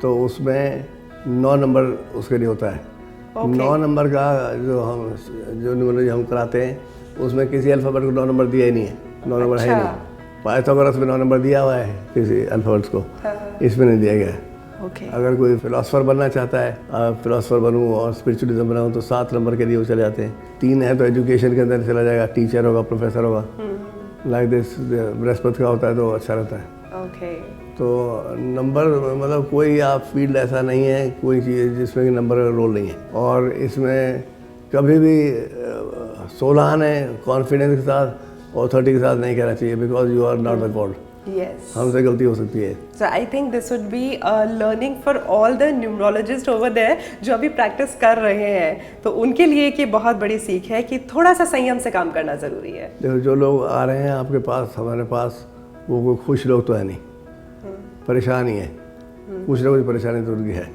तो उसमें 9 नंबर उसके लिए होता है। 9 नंबर का जो न्यूमरोलॉजी हम कराते हैं उसमें किसी अल्फ़ाबेट को 9 नंबर दिया ही नहीं है, 9 नंबर है ही नहीं। पाइथागोरस में 9 नंबर दिया हुआ है किसी अल्फ़ाबेट्स को, इसमें नहीं दिया गया है। अगर कोई फिलोसफर बनना चाहता है, फिलोसफर बनूँ और स्पिरिचुअलिज्म बनाऊँ, तो 7 नंबर के लिए वो चले जाते हैं। 3 है तो एजुकेशन के अंदर चला जाएगा, टीचर होगा, प्रोफेसर होगा, लाइक दिस। बृहस्पति का होता है तो अच्छा रहता है। तो नंबर मतलब कोई आप फील्ड ऐसा नहीं है, कोई चीज़ जिसमें कि नंबर का रोल नहीं है। और इसमें कभी भी 16 आने कॉन्फिडेंस के साथ, ऑथोरिटी के साथ नहीं कहना चाहिए, because you are not the god. Yes. हमसे गलती हो सकती है। So I think this would be a learning for all the numerologists over there जो अभी प्रैक्टिस कर रहे हैं, तो उनके लिए कि बहुत बड़ी सीख है कि थोड़ा सा संयम से काम करना ज़रूरी है। देखो जो लोग आ रहे हैं आपके पास, हमारे पास, वो कोई खुश लोग तो है नहीं, परेशानी है, कुछ ना कुछ परेशानी तो उनकी है।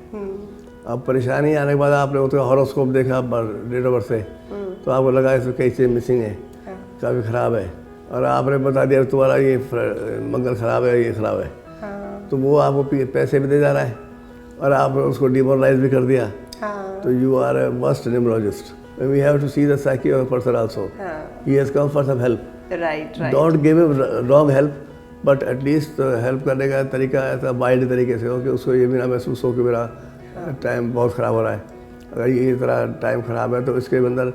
अब परेशानी आने के बाद आपने उसका हॉरोस्कोप देखा डेट ऑफ बर्थ से, तो आपको लगा इसमें कई चीज़ मिसिंग है, काफ़ी ख़राब है, और आपने बता दिया तुम्हारा ये मंगल ख़राब है, ये ख़राब है। तो वो आपको पैसे भी दे जा रहा है और आपने उसको डिमोरलाइज भी कर दिया। तो you are a worst numerologist. We have to see the psyche of a person also. He has come for some help. Right. Don't give him wrong help, but at least help करने का तरीका ऐसा wide तरीके से हो कि उसको ये भी ना महसूस हो कि मेरा टाइम बहुत ख़राब हो रहा है। अगर ये तरह टाइम ख़राब है तो इसके अंदर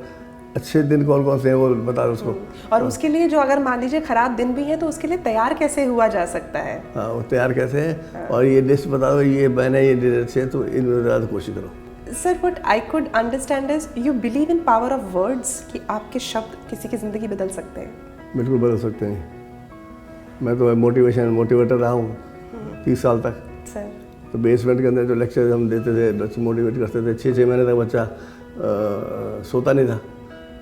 अच्छे दिन कौन कौन से हैं वो बता दो उसको। और उसके लिए जो अगर मान लीजिए ख़राब दिन भी है तो उसके लिए तैयार कैसे हुआ जा सकता है? हाँ, वो तैयार कैसे है, और ये लिस्ट बता दो, ये मैंने ये डिटेल्स है, तो इनमें ज़्यादा कोशिश करो। Sir what I could understand is you believe in power of words, कि आपके शब्द किसी की ज़िंदगी बदल सकते हैं। बिल्कुल बदल सकते हैं। मैं तो मोटिवेटर रहा हूँ 30 साल तक। सर तो बेसमेंट के अंदर जो लेक्चर हम देते थे, बच्चे मोटिवेट करते थे, 6 महीने तक बच्चा सोता नहीं था,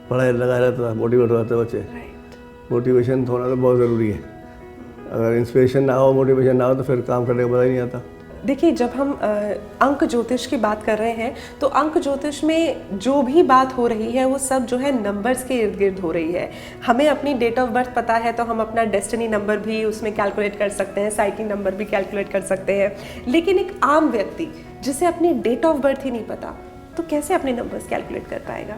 पढ़ाई लगा रहता था, मोटिवेट हो जाते बच्चे। मोटिवेशन होना तो बहुत ज़रूरी है। अगर इंस्पिरेशन ना हो, मोटिवेशन ना हो, तो फिर काम करने का मज़ा ही नहीं आता। देखिए, जब हम अंक ज्योतिष की बात कर रहे हैं तो अंक ज्योतिष में जो भी बात हो रही है वो सब जो है नंबर्स के इर्द गिर्द हो रही है। हमें अपनी डेट ऑफ बर्थ पता है तो हम अपना डेस्टिनी नंबर भी उसमें कैलकुलेट कर सकते हैं, साइकी नंबर भी कैलकुलेट कर सकते हैं, लेकिन एक आम व्यक्ति जिसे अपनी डेट ऑफ बर्थ ही नहीं पता तो कैसे अपने नंबर्स कैलकुलेट कर पाएगा?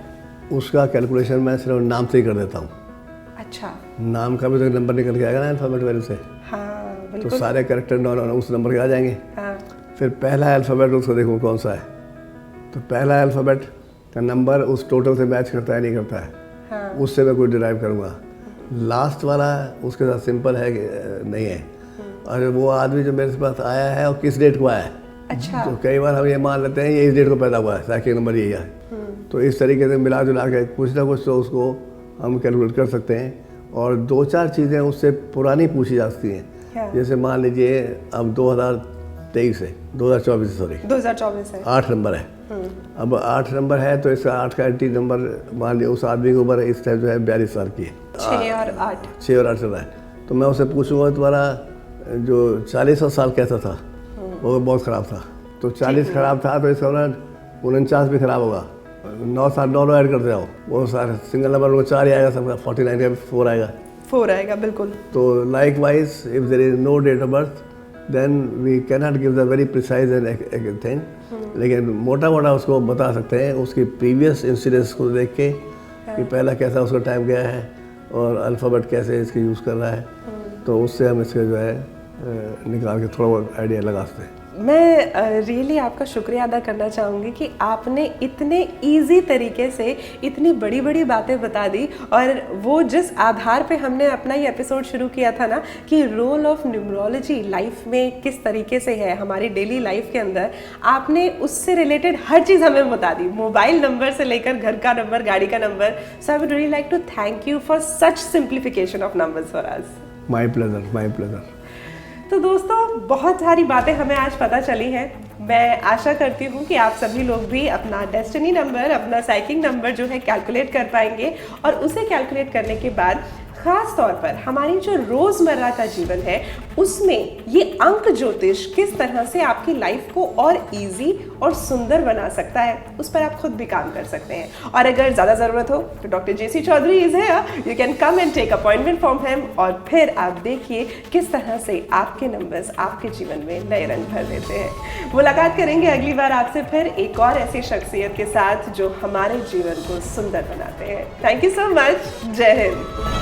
उसका कैलकुलेशन मैं सिर्फ नाम से ही कर देता हूँ। अच्छा, नाम का भी तो नंबर निकल के आएगा ना अल्फाबेट वैल्यू से। हाँ तो सारे कैरेक्टर उस नंबर के आ जाएंगे। फिर पहला अल्फ़ाबेट उसको देखूँ कौन सा है, तो पहला अल्फ़ाबेट का नंबर उस टोटल से मैच करता है नहीं करता है, हाँ। उससे मैं कोई डिराइव करूँगा। लास्ट वाला उसके साथ सिंपल है कि नहीं है, और वो आदमी जो मेरे पास आया है और किस डेट को आया है। अच्छा। तो कई बार हम ये मान लेते हैं ये इस डेट को पैदा हुआ है, साइकिल नंबर यही है। तो इस तरीके से मिला जुला के कुछ ना कुछ तो उसको हम कैलकुलेट कर सकते हैं। और 2-4 चीज़ें उससे पुरानी पूछी जाती हैं। जैसे मान लीजिए अब 2023 है, 2024 सॉरी 2024 है, 8 नंबर है। अब 8 नंबर है तो इसका 8 का एंट्री नंबर मान लिया उस आदमी की उम्र इस टाइम जो है 42 साल की है। 6 और 8 चल रहा है। तो मैं उससे पूछूंगा तुम्हारा जो 40 साल कैसा था, वो बहुत ख़राब था। तो 40 ख़राब था तो इसका 49 भी ख़राब होगा। 9 साल 9 ऐड करते जाओ, वो सारे सिंगल नंबर में 4 ही आएगा, सबका 49 का 4 आएगा। 4 आएगा बिल्कुल। तो likewise if there is no date of birth then we can not give the very precise and thing, लेकिन मोटा मोटा उसको बता सकते हैं उसकी प्रीवियस इंसिडेंस को देख के कि पहला कैसा उसका टाइम गया है और अल्फ़ाबेट कैसे इसकी यूज़ कर रहा है। तो उससे हम इसके जो है निकाल के थोड़ा बहुत आइडिया लगा सकते हैं। मैं रियली आपका शुक्रिया अदा करना चाहूँगी कि आपने इतने इजी तरीके से इतनी बड़ी बड़ी बातें बता दी, और वो जिस आधार पे हमने अपना ये एपिसोड शुरू किया था ना कि रोल ऑफ न्यूमरोलॉजी लाइफ में किस तरीके से है हमारी डेली लाइफ के अंदर, आपने उससे रिलेटेड हर चीज़ हमें बता दी, मोबाइल नंबर से लेकर घर का नंबर, गाड़ी का number. So I would really like to thank you for such simplification of numbers for us. My pleasure, my pleasure. तो दोस्तों बहुत सारी बातें हमें आज पता चली हैं। मैं आशा करती हूँ कि आप सभी लोग भी अपना डेस्टिनी नंबर, अपना साइकिल नंबर जो है कैलकुलेट कर पाएंगे, और उसे कैलकुलेट करने के बाद खास तौर पर हमारी जो रोज़मर्रा का जीवन है उसमें ये अंक ज्योतिष किस तरह से आपकी लाइफ को और इजी और सुंदर बना सकता है, उस पर आप खुद भी काम कर सकते हैं। और अगर ज़्यादा ज़रूरत हो तो doctor JC Chaudhary is here, you can come and take appointment from him, और फिर आप देखिए किस तरह से आपके नंबर्स आपके जीवन में नए रंग भर देते हैं। मुलाकात करेंगे अगली बार आपसे फिर एक और ऐसी शख्सियत के साथ जो हमारे जीवन को सुंदर बनाते हैं। Thank you so much. जय हिंद।